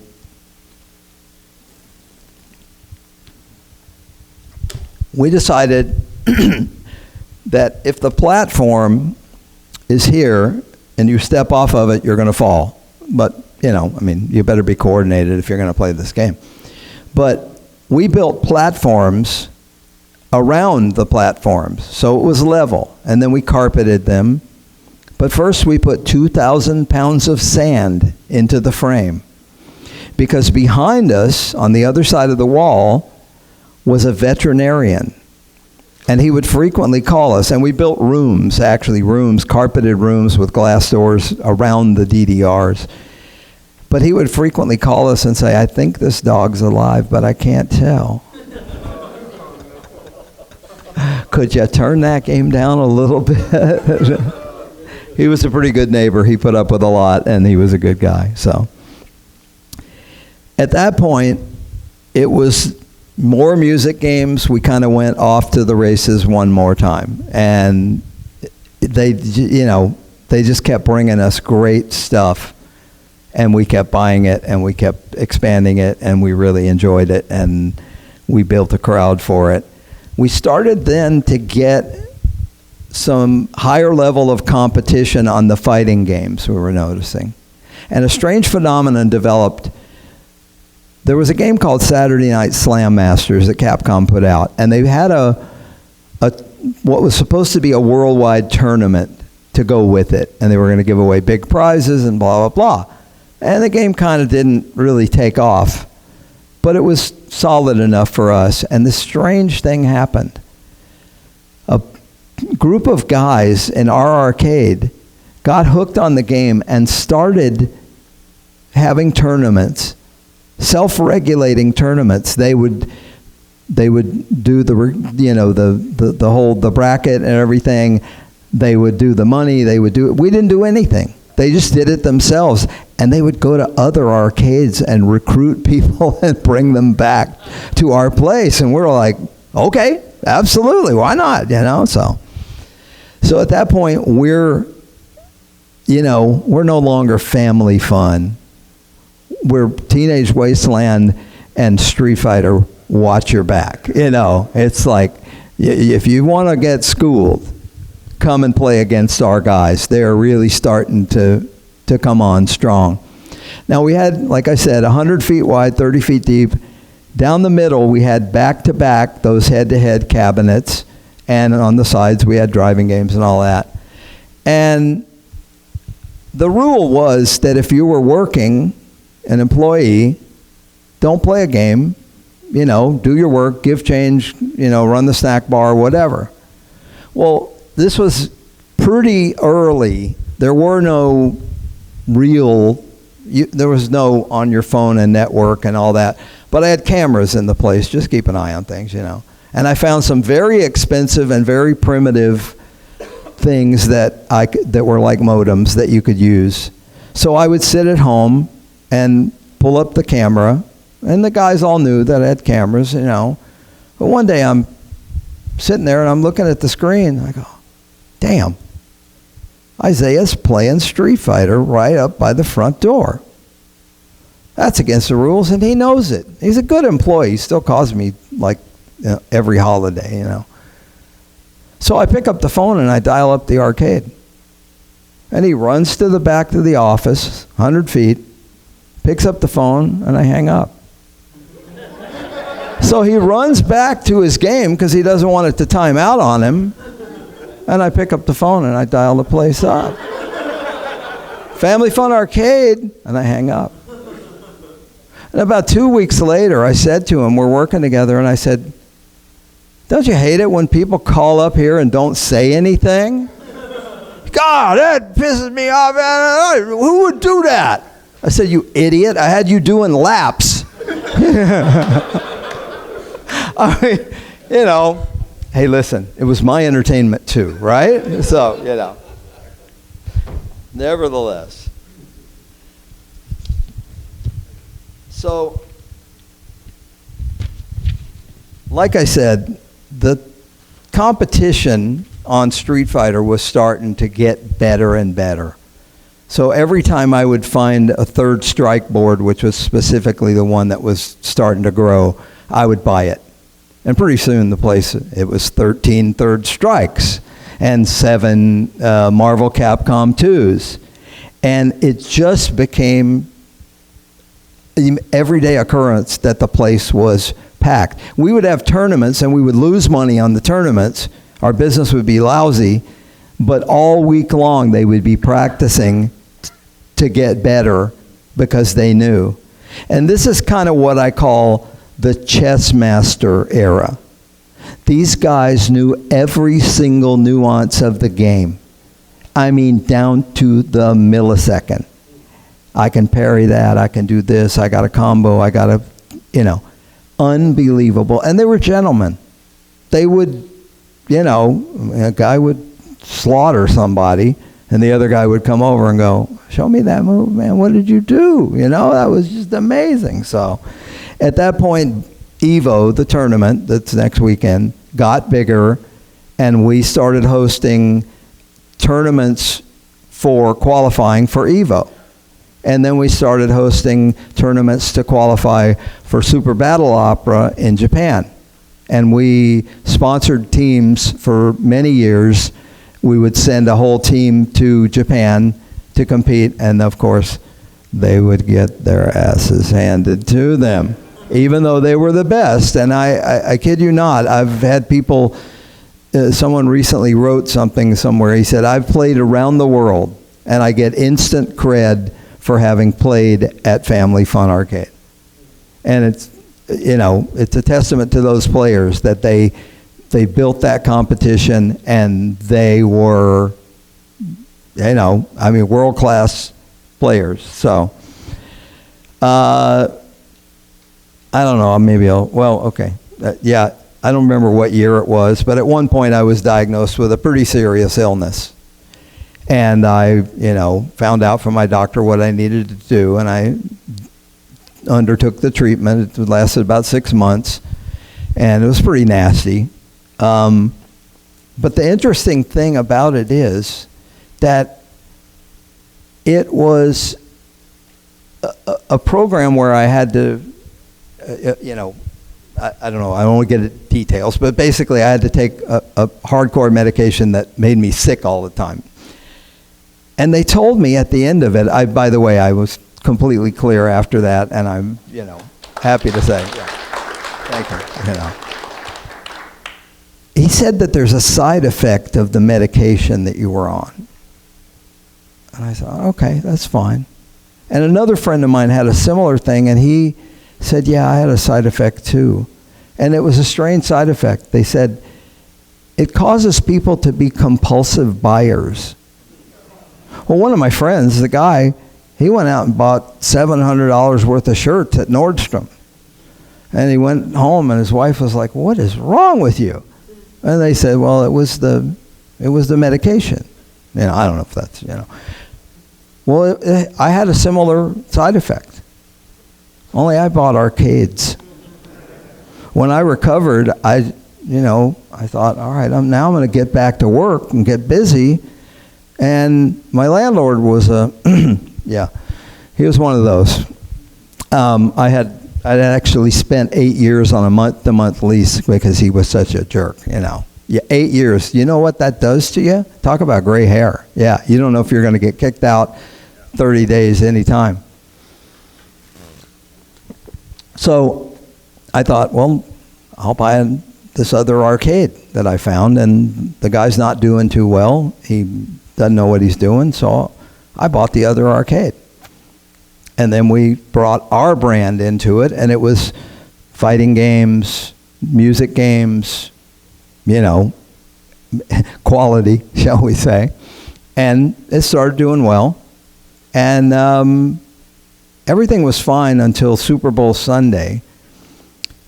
that if the platform is here and you step off of it, you're going to fall. But, you better be coordinated if you're going to play this game. But we built platforms around the platforms, so it was level, and then we carpeted them. But first we put 2,000 pounds of sand into the frame, because behind us on the other side of the wall was a veterinarian, and he would frequently call us, and we built rooms, carpeted rooms with glass doors around the DDRs. But he would frequently call us and say, "I think this dog's alive, but I can't tell. Could you turn that game down a little bit?" He was a pretty good neighbor. He put up with a lot, and he was a good guy. So at that point, it was more music games. We kind of went off to the races one more time, and they just kept bringing us great stuff, and we kept buying it, and we kept expanding it, and we really enjoyed it, and we built a crowd for it. We started then to get some higher level of competition on the fighting games, we were noticing. And a strange phenomenon developed. There was a game called Saturday Night Slam Masters that Capcom put out, and they had what was supposed to be a worldwide tournament to go with it, and they were going to give away big prizes and blah, blah, blah. And the game kind of didn't really take off, but it was solid enough for us. And this strange thing happened. A group of guys in our arcade got hooked on the game and started having tournaments, self-regulating tournaments. They would do the bracket and everything. They would do the money. We didn't do anything. They just did it themselves, and they would go to other arcades and recruit people and bring them back to our place. And we're like, okay, absolutely, why not? So at that point, we're no longer family fun. We're Teenage Wasteland and Street Fighter. Watch your back. It's like, if you want to get schooled, come and play against our guys. They're really starting to come on strong. Now we had, like I said, 100 feet wide, 30 feet deep. Down the middle, we had back-to-back those head-to-head cabinets, and on the sides we had driving games and all that. And the rule was that if you were working, an employee, don't play a game, do your work, give change, run the snack bar, whatever. Well, this was pretty early. There were no there was no on your phone and network and all that. But I had cameras in the place. Just keep an eye on things, And I found some very expensive and very primitive things that were like modems that you could use. So I would sit at home and pull up the camera, and the guys all knew that I had cameras, But one day I'm sitting there and I'm looking at the screen. I go, damn, Isaiah's playing Street Fighter right up by the front door. That's against the rules, and he knows it. He's a good employee. He still calls me like every holiday, So I pick up the phone and I dial up the arcade. And he runs to the back of the office, 100 feet, picks up the phone, and I hang up. So he runs back to his game because he doesn't want it to time out on him. And I pick up the phone and I dial the place up. Family Fun Arcade, and I hang up. And about 2 weeks later, I said to him, we're working together, and I said, don't you hate it when people call up here and don't say anything? God, that pisses me off. Who would do that? I said, you idiot. I had you doing laps. I mean, hey, listen, it was my entertainment too, right? So, nevertheless. So, like I said, the competition on Street Fighter was starting to get better and better. So every time I would find a third strike board, which was specifically the one that was starting to grow, I would buy it. And pretty soon it was 13 third strikes and 7 Marvel Capcom 2s. And it just became an everyday occurrence that the place was packed. We would have tournaments and we would lose money on the tournaments. Our business would be lousy, but all week long they would be practicing to get better because they knew. And this is kind of what I call the chess master era. These guys knew every single nuance of the game. I mean, down to the millisecond. I can parry that, I can do this, I got a combo, I got a, unbelievable. And they were gentlemen. They would, a guy would slaughter somebody, and the other guy would come over and go, show me that move, man, what did you do? That was just amazing. So at that point, Evo, the tournament that's next weekend, got bigger, and we started hosting tournaments for qualifying for Evo. And then we started hosting tournaments to qualify for Super Battle Opera in Japan. And we sponsored teams for many years. We would send a whole team to Japan to compete, and of course, they would get their asses handed to them, even though they were the best. And I kid you not, I've had people, someone recently wrote something somewhere, he said, I've played around the world, and I get instant cred for having played at Family Fun Arcade. And it's, it's a testament to those players that they built that competition, and they were, world-class players. So, I don't know, okay. I don't remember what year it was, but at one point I was diagnosed with a pretty serious illness. And I, found out from my doctor what I needed to do, and I undertook the treatment. It lasted about 6 months, and it was pretty nasty. But the interesting thing about it is that it was a program where I had to, I don't know, I don't want to get into details, but basically I had to take a hardcore medication that made me sick all the time. And they told me at the end of it, by the way, I was completely clear after that, and I'm, happy to say, thank you, He said that there's a side effect of the medication that you were on. And I thought, okay, that's fine. And another friend of mine had a similar thing, and he said, yeah, I had a side effect too. And it was a strange side effect. They said, it causes people to be compulsive buyers. Well, one of my friends, the guy, he went out and bought $700 worth of shirts at Nordstrom. And he went home, and his wife was like, what is wrong with you? And they said, well, it was the medication. I don't know if that's, Well, I had a similar side effect. Only I bought arcades. When I recovered, I thought, all right, now I'm going to get back to work and get busy. And my landlord was he was one of those. I'd actually spent 8 years on a month-to-month lease because he was such a jerk, you know. Yeah, 8 years. You know what that does to you? Talk about gray hair. Yeah, you don't know if you're going to get kicked out 30 days anytime. So I thought, well, I'll buy this other arcade that I found, and the guy's not doing too well. He doesn't know what he's doing, so I bought the other arcade. And then we brought our brand into it, and it was fighting games, music games, you know, quality, shall we say. And it started doing well. And everything was fine until Super Bowl Sunday,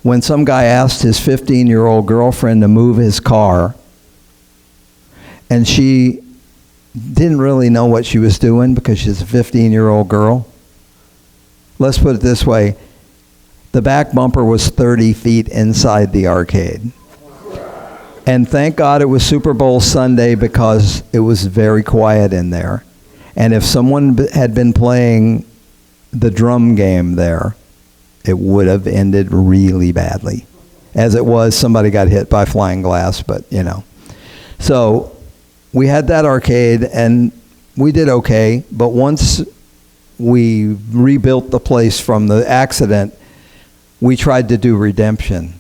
when some guy asked his 15-year-old girlfriend to move his car, and she didn't really know what she was doing because she's a 15-year-old girl. Let's put it this way. The back bumper was 30 feet inside the arcade. And thank God it was Super Bowl Sunday because it was very quiet in there. And if someone had been playing the drum game there, it would have ended really badly. As it was, somebody got hit by flying glass, but you know. So we had that arcade and we did okay, but once we rebuilt the place from the accident, we tried to do redemption.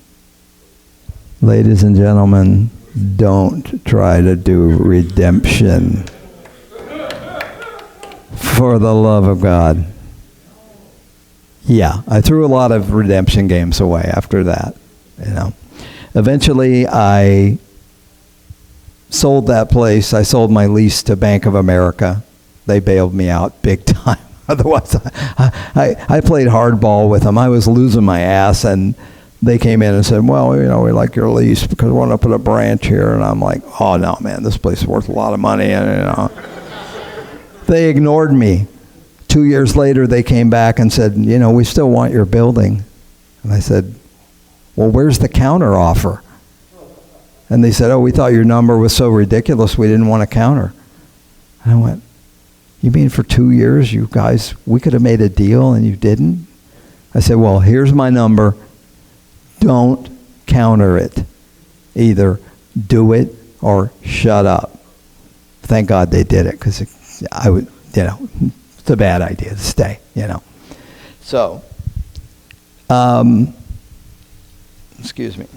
Ladies and gentlemen, don't try to do redemption. For the love of God. Yeah, I threw a lot of redemption games away after that, you know. Eventually, I sold that place. I sold my lease to Bank of America. They bailed me out big time. Otherwise, I played hardball with them. I was losing my ass, and they came in and said, well, you know, we like your lease because we want to put a branch here. And I'm like, oh, no, man, this place is worth a lot of money. And, you know, they ignored me. 2 years later, they came back and said, you know, we still want your building. And I said, well, where's the counter offer? And they said, oh, we thought your number was so ridiculous we didn't want a counter. And I went, you mean for 2 years, you guys, we could have made a deal and you didn't? I said, well, here's my number. Don't counter it. Either do it or shut up. Thank God they did it, because I would, you know, it's a bad idea to stay, you know. So, excuse me.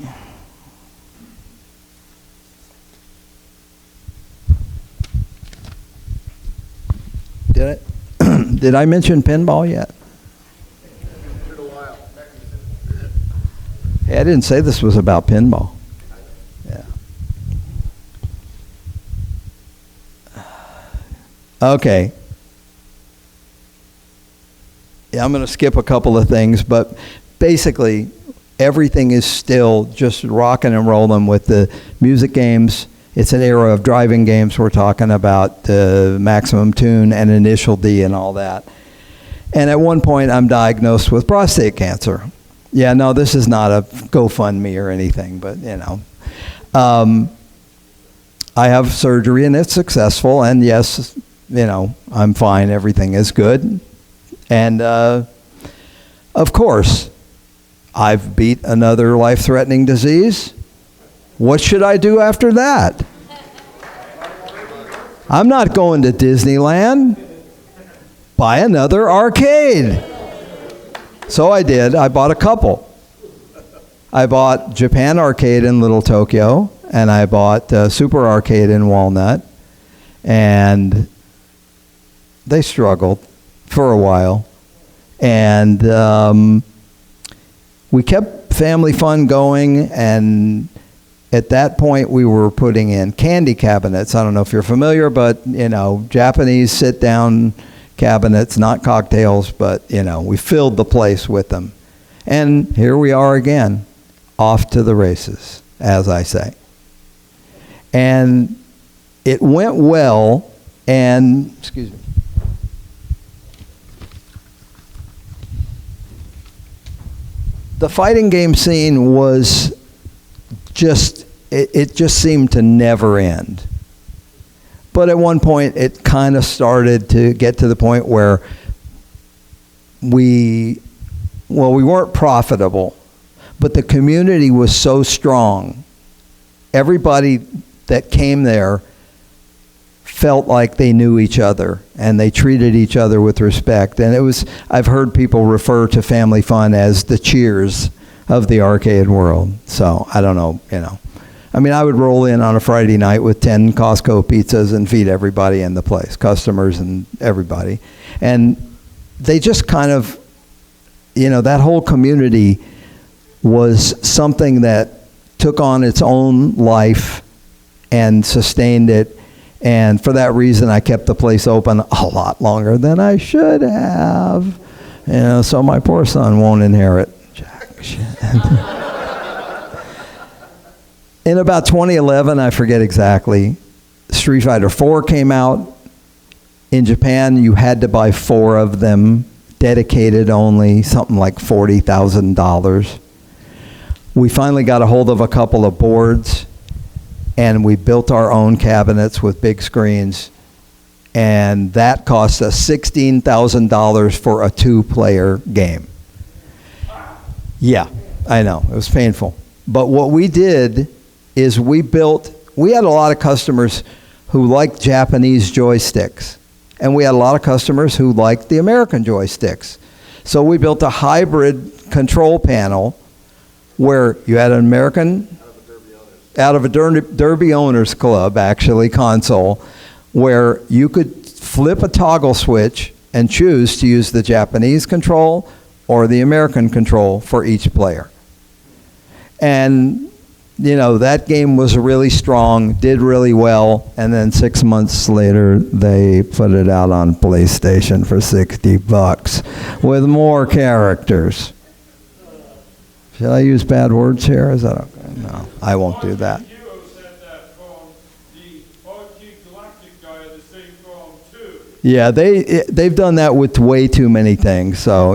Did I mention pinball yet? Hey, I didn't say this was about pinball. Yeah. Okay. Yeah, I'm going to skip a couple of things, but basically everything is still just rocking and rolling with the music games. It's an era of driving games. We're talking about Maximum Tune and Initial D and all that. And at one point, I'm diagnosed with prostate cancer. Yeah, no, this is not a GoFundMe or anything, but, you know. I have surgery, and it's successful, and yes, you know, I'm fine. Everything is good. And, of course, I've beat another life-threatening disease. What should I do after that? I'm not going to Disneyland. Buy another arcade. So I did. I bought a couple. I bought Japan Arcade in Little Tokyo, and I bought Super Arcade in Walnut. And they struggled for a while. And we kept family fun going, and at that point, we were putting in candy cabinets. I don't know if you're familiar, but, you know, Japanese sit-down cabinets, not cocktails, but, you know, we filled the place with them. And here we are again, off to the races, as I say. And it went well, and, excuse me. The fighting game scene was just, it just seemed to never end. But at one point, it kind of started to get to the point where we well, we weren't profitable, but the community was so strong. Everybody that came there felt like they knew each other, and they treated each other with respect. And it was, I've heard people refer to Family Fun as the Cheers of the arcade world. So I don't know, I mean, I would roll in on a Friday night with 10 Costco pizzas and feed everybody in the place, customers and everybody. And they just kind of, that whole community was something that took on its own life and sustained it. And for that reason, I kept the place open a lot longer than I should have. So my poor son won't inherit jack shit. In about 2011, I forget exactly, Street Fighter IV came out. In Japan, you had to buy 4 of them, dedicated only, something like $40,000. We finally got a hold of a couple of boards, and we built our own cabinets with big screens, and that cost us $16,000 for a 2-player game. Yeah, I know, it was painful. But what we did is we had a lot of customers who liked Japanese joysticks, and we had a lot of customers who liked the American joysticks. So we built a hybrid control panel where you had an American, out of a Derby Owners Club, actually, console, where you could flip a toggle switch and choose to use the Japanese control or the American control for each player. And that game was really strong, did really well, and then 6 months later, they put it out on PlayStation for $60 with more characters. Should I use bad words here? Is that okay? No, I won't do that. Yeah, they've done that with way too many things, so,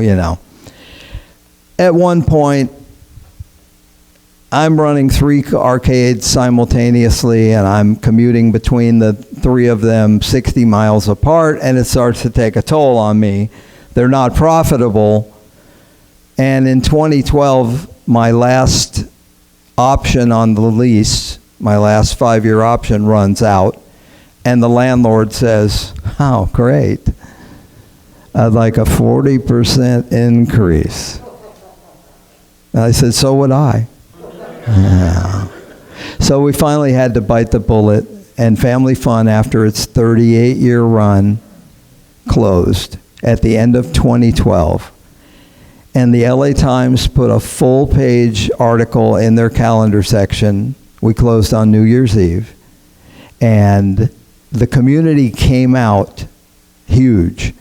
At one point, I'm running 3 arcades simultaneously, and I'm commuting between the 3 of them 60 miles apart, and it starts to take a toll on me. They're not profitable. And in 2012, my last option on the lease, my last 5-year option runs out, and the landlord says, "Oh, great. I'd like a 40% increase." And I said, "So would I." Yeah. So we finally had to bite the bullet, and Family Fun, after its 38-year run, closed at the end of 2012. And the LA Times put a full-page article in their calendar section. We closed on New Year's Eve. And the community came out huge.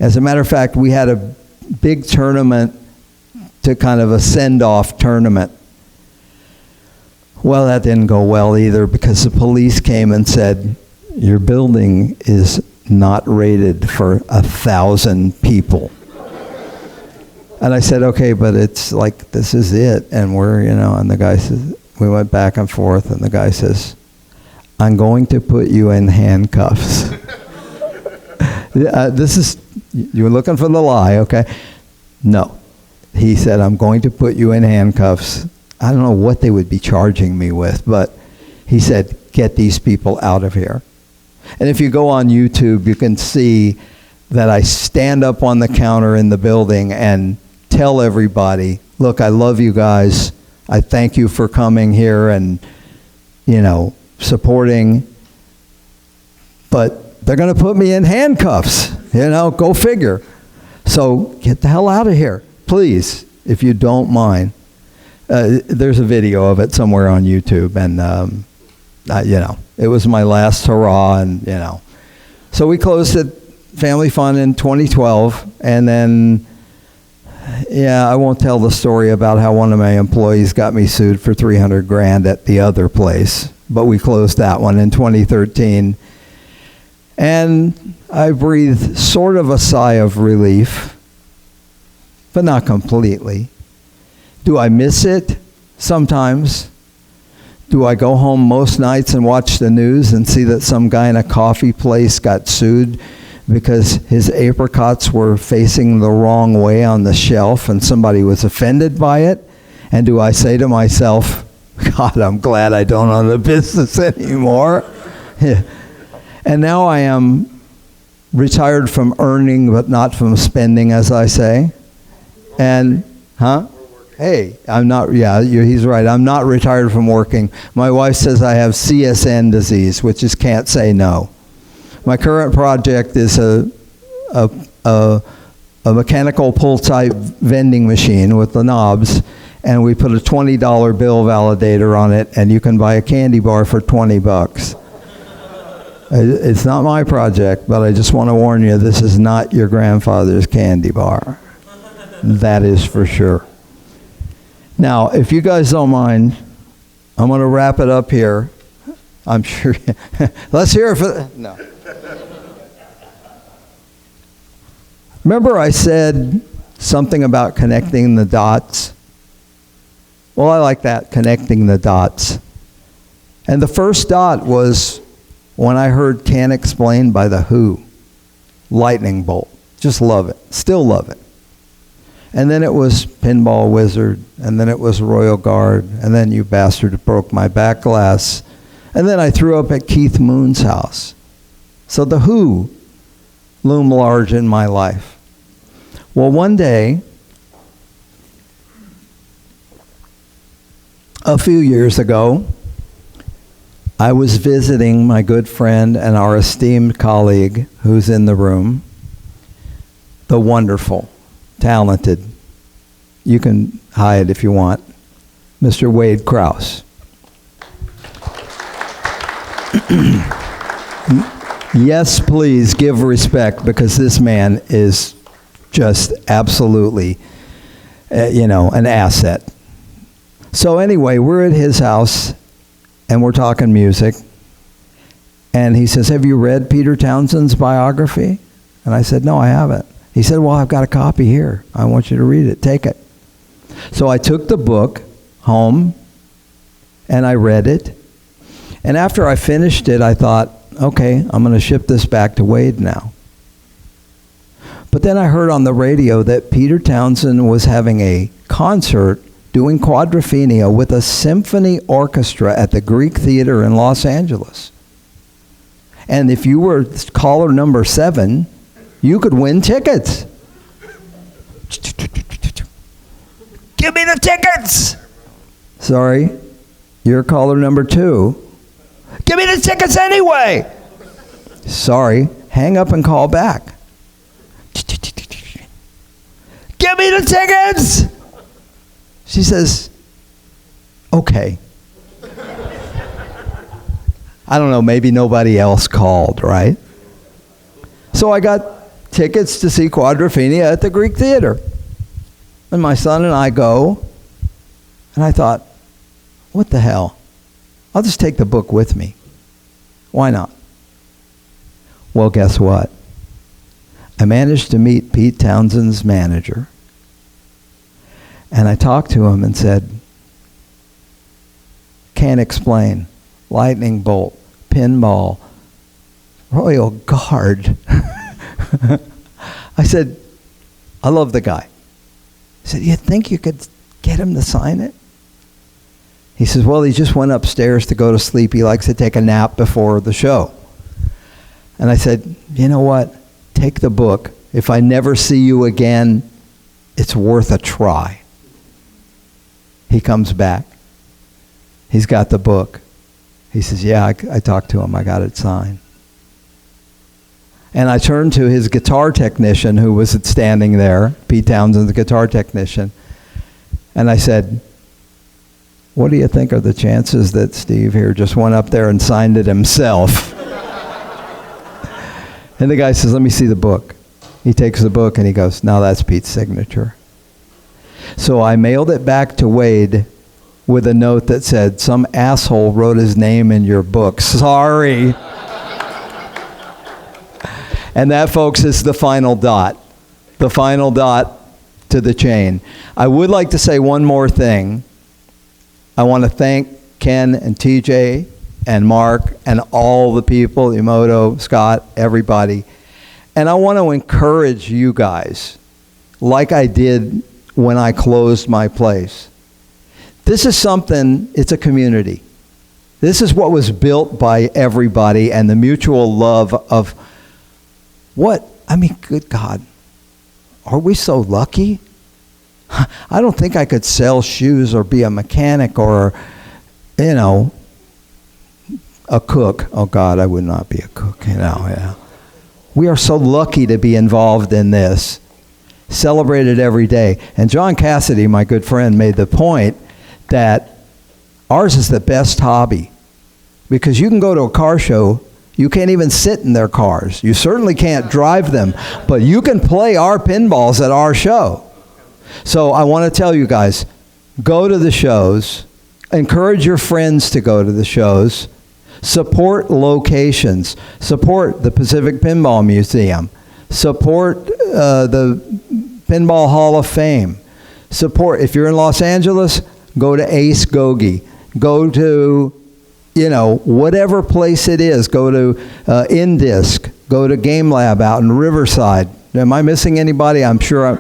As a matter of fact, we had a big tournament, to kind of a send-off tournament. Well, that didn't go well either, because the police came and said, "Your building is not rated for 1,000 people." And I said, "Okay, but it's like, this is it." And we're, and the guy says, we went back and forth, and the guy says, "I'm going to put you in handcuffs." You were looking for the lie, okay? No. He said, "I'm going to put you in handcuffs." I don't know what they would be charging me with, but he said, "Get these people out of here." And if you go on YouTube, you can see that I stand up on the counter in the building and tell everybody, "Look, I love you guys. I thank you for coming here and, supporting. But they're going to put me in handcuffs. Go figure. So get the hell out of here, please, if you don't mind." There's a video of it somewhere on YouTube, and it was my last hurrah, and so we closed at Family Fun in 2012, and then I won't tell the story about how one of my employees got me sued for $300,000 at the other place, but we closed that one in 2013, and I breathed sort of a sigh of relief, but not completely. Do I miss it? Sometimes. Do I go home most nights and watch the news and see that some guy in a coffee place got sued because his apricots were facing the wrong way on the shelf and somebody was offended by it? And do I say to myself, God, I'm glad I don't own a business anymore? Yeah. And now I am retired from earning but not from spending, as I say. And, Hey, I'm not, he's right. I'm not retired from working. My wife says I have CSN disease, which is can't say no. My current project is a mechanical pull-type vending machine with the knobs, and we put a $20 bill validator on it, and you can buy a candy bar for $20. It's not my project, but I just want to warn you, this is not your grandfather's candy bar. That is for sure. Now, if you guys don't mind, I'm going to wrap it up here. I'm sure. Let's hear it for... No. Remember I said something about connecting the dots? Well, I like that, connecting the dots. And the first dot was when I heard Can't Explain by The Who. Lightning bolt. Just love it. Still love it. And then it was Pinball Wizard, and then it was Royal Guard, and then You Bastard Broke My Back Glass. And then I threw up at Keith Moon's house. So The Who loom large in my life. Well, one day, a few years ago, I was visiting my good friend and our esteemed colleague who's in the room, the wonderful, talented, you can hide if you want, Mr. Wade Krause. Yes, please give respect, because this man is just absolutely, an asset. So anyway, we're at his house, and we're talking music, and he says, have you read Peter Townshend's biography? And I said, no, I haven't. He said, well, I've got a copy here. I want you to read it. Take it. So I took the book home, and I read it. And after I finished it, I thought, okay, I'm going to ship this back to Wade now. But then I heard on the radio that Peter Townshend was having a concert doing Quadrophenia with a symphony orchestra at the Greek Theater in Los Angeles. And if you were caller number 7, you could win tickets. Give me the tickets! Sorry, you're caller number 2. Give me the tickets anyway! Sorry, hang up and call back. Give me the tickets! She says, okay. I don't know, maybe nobody else called, right? So I got tickets to see Quadrophenia at the Greek Theater. And my son and I go, and I thought, what the hell? I'll just take the book with me. Why not? Well, guess what? I managed to meet Pete Townshend's manager. And I talked to him and said, Can't Explain, Lightning Bolt, Pinball, Royal Guard. I said, I love the guy. I said, you think you could get him to sign it? He says, well, he just went upstairs to go to sleep. He likes to take a nap before the show. And I said, you know what? Take the book. If I never see you again, it's worth a try. He comes back. He's got the book. He says, yeah, I talked to him. I got it signed. And I turned to his guitar technician who was standing there, Pete Townshend's the guitar technician, and I said, what do you think are the chances that Steve here just went up there and signed it himself? And the guy says, let me see the book. He takes the book and he goes, no, that's Pete's signature. So I mailed it back to Wade with a note that said, some asshole wrote his name in your book. Sorry. And that, folks, is the final dot. The final dot to the chain. I would like to say one more thing. I want to thank Ken and TJ and Mark and all the people, Imoto, Scott, everybody. And I want to encourage you guys, like I did when I closed my place. This is something, it's a community. This is what was built by everybody and the mutual love of what? I mean, good God. Are we so lucky? I don't think I could sell shoes or be a mechanic or, you know, a cook. Oh, God, I would not be a cook, you know. Yeah. We are so lucky to be involved in this, celebrated every day. And John Cassidy, my good friend, made the point that ours is the best hobby because you can go to a car show. You can't even sit in their cars. You certainly can't drive them, but you can play our pinballs at our show. So I want to tell you guys, go to the shows, encourage your friends to go to the shows, support locations, support the Pacific Pinball Museum, support the Pinball Hall of Fame, support, if you're in Los Angeles, go to Ace Gogi, go to, you know, whatever place it is, go to Indisc, go to Game Lab out in Riverside. Am I missing anybody? I'm sure I'm...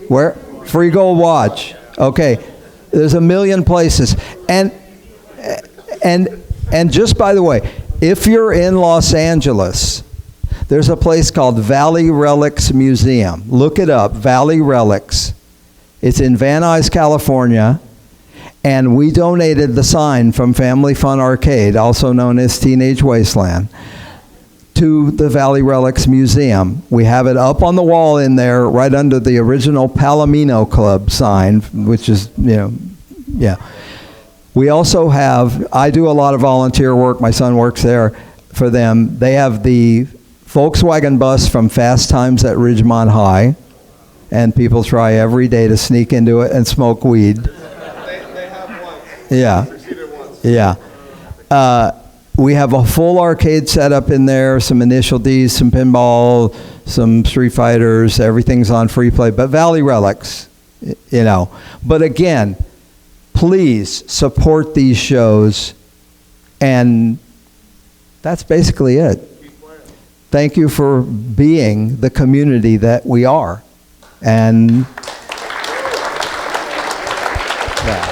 Where? Free Gold Watch. Okay. There's a million places. And just by the way, if you're in Los Angeles, there's a place called Valley Relics Museum. Look it up, Valley Relics. It's in Van Nuys, California. And we donated the sign from Family Fun Arcade, also known as Teenage Wasteland, to the Valley Relics Museum. We have it up on the wall in there, right under the original Palomino Club sign, which is, you know, yeah. We also have, I do a lot of volunteer work. My son works there for them. They have the Volkswagen bus from Fast Times at Ridgemont High, and people try every day to sneak into it and smoke weed. They have one. Yeah. Once. Yeah. We have a full arcade setup in there, some Initial Ds, some pinball, some Street Fighters, everything's on free play, but Valley Relics, you know. But again, please support these shows, and that's basically it. Thank you for being the community that we are. And yeah.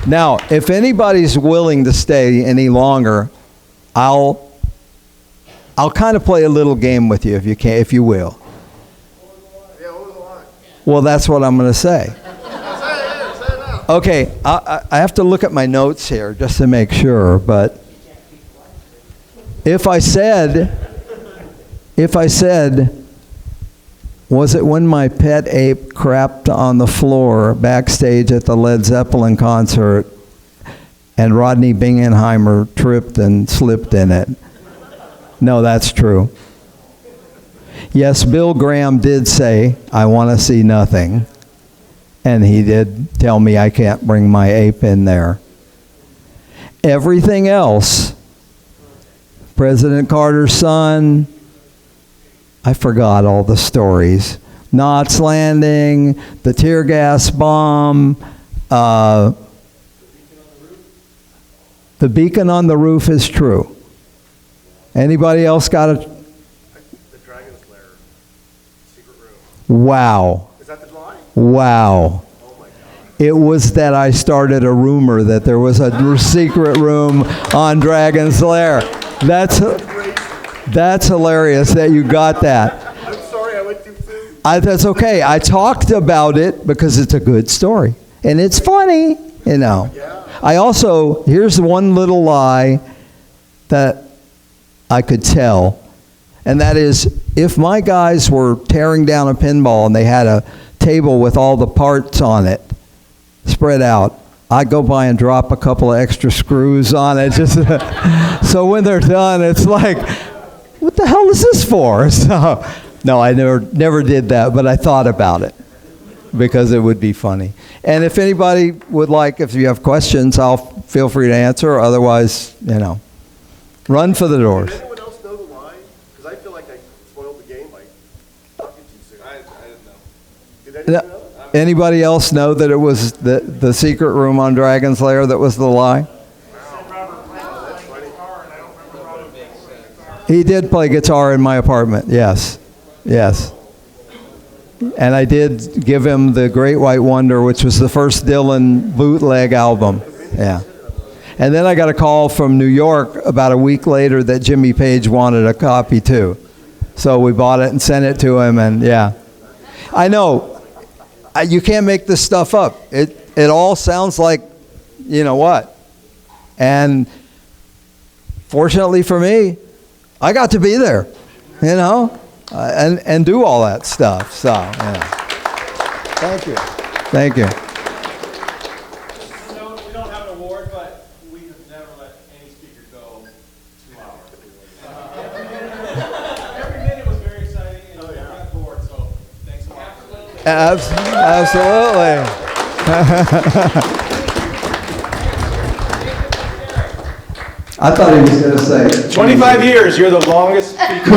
Now, if anybody's willing to stay any longer, I'll kind of play a little game with you if you can, if you will. Yeah, over the line. Well, that's what I'm going to say. Say it now. Okay, I have to look at my notes here just to make sure, but if I said, was it when my pet ape crapped on the floor backstage at the Led Zeppelin concert and Rodney Bingenheimer tripped and slipped in it? No, that's true. Yes, Bill Graham did say, I want to see nothing. And he did tell me I can't bring my ape in there. Everything else, President Carter's son, I forgot all the stories. Knots Landing, the tear gas bomb, the beacon on the roof is true. Anybody else got it? The Dragon's Lair. Secret room. Wow. Is that the line? Wow. Oh my God. It was that I started a rumor that there was a secret room on Dragon's Lair. That's hilarious that you got that. I'm sorry I went too soon. That's okay. I talked about it because it's a good story. And it's funny, you know. Yeah. I also, here's one little lie that I could tell. And that is, if my guys were tearing down a pinball and they had a table with all the parts on it spread out, I'd go by and drop a couple of extra screws on it just so when they're done, it's like, what the hell is this for? So, no, I never did that, but I thought about it because it would be funny. And if anybody would like, if you have questions, I'll feel free to answer. Otherwise, you know, run for the doors. Did anyone else know the line? Because I feel like I spoiled the game by talking too soon. I didn't know. Did anyone know? Anybody else know that it was the secret room on Dragon's Lair that was the lie? He did play guitar in my apartment, yes. Yes. And I did give him the Great White Wonder, which was the first Dylan bootleg album. Yeah. And then I got a call from New York about a week later that Jimmy Page wanted a copy too. So we bought it and sent it to him, and yeah. I know, you can't make this stuff up. It all sounds like, you know what. And fortunately for me, I got to be there, you know, and do all that stuff. So, yeah. Thank you. Thank you. So we don't have an award, but we have never let any speaker go 2 hours. Every minute was very exciting, and we got bored. So thanks a lot. Absolutely. I thought he was going to say 25 years, you're the longest speaker.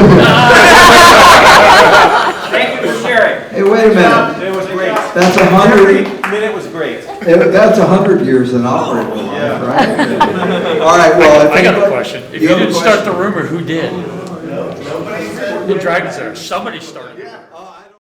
Thank you for sharing. Hey, wait a minute. It was great. That's 100. Every minute was great. That's 100 years in operating life, right? All right. Well, I got a question. If you have a didn't start the question? rumor, who did? The Dragons there. Somebody started.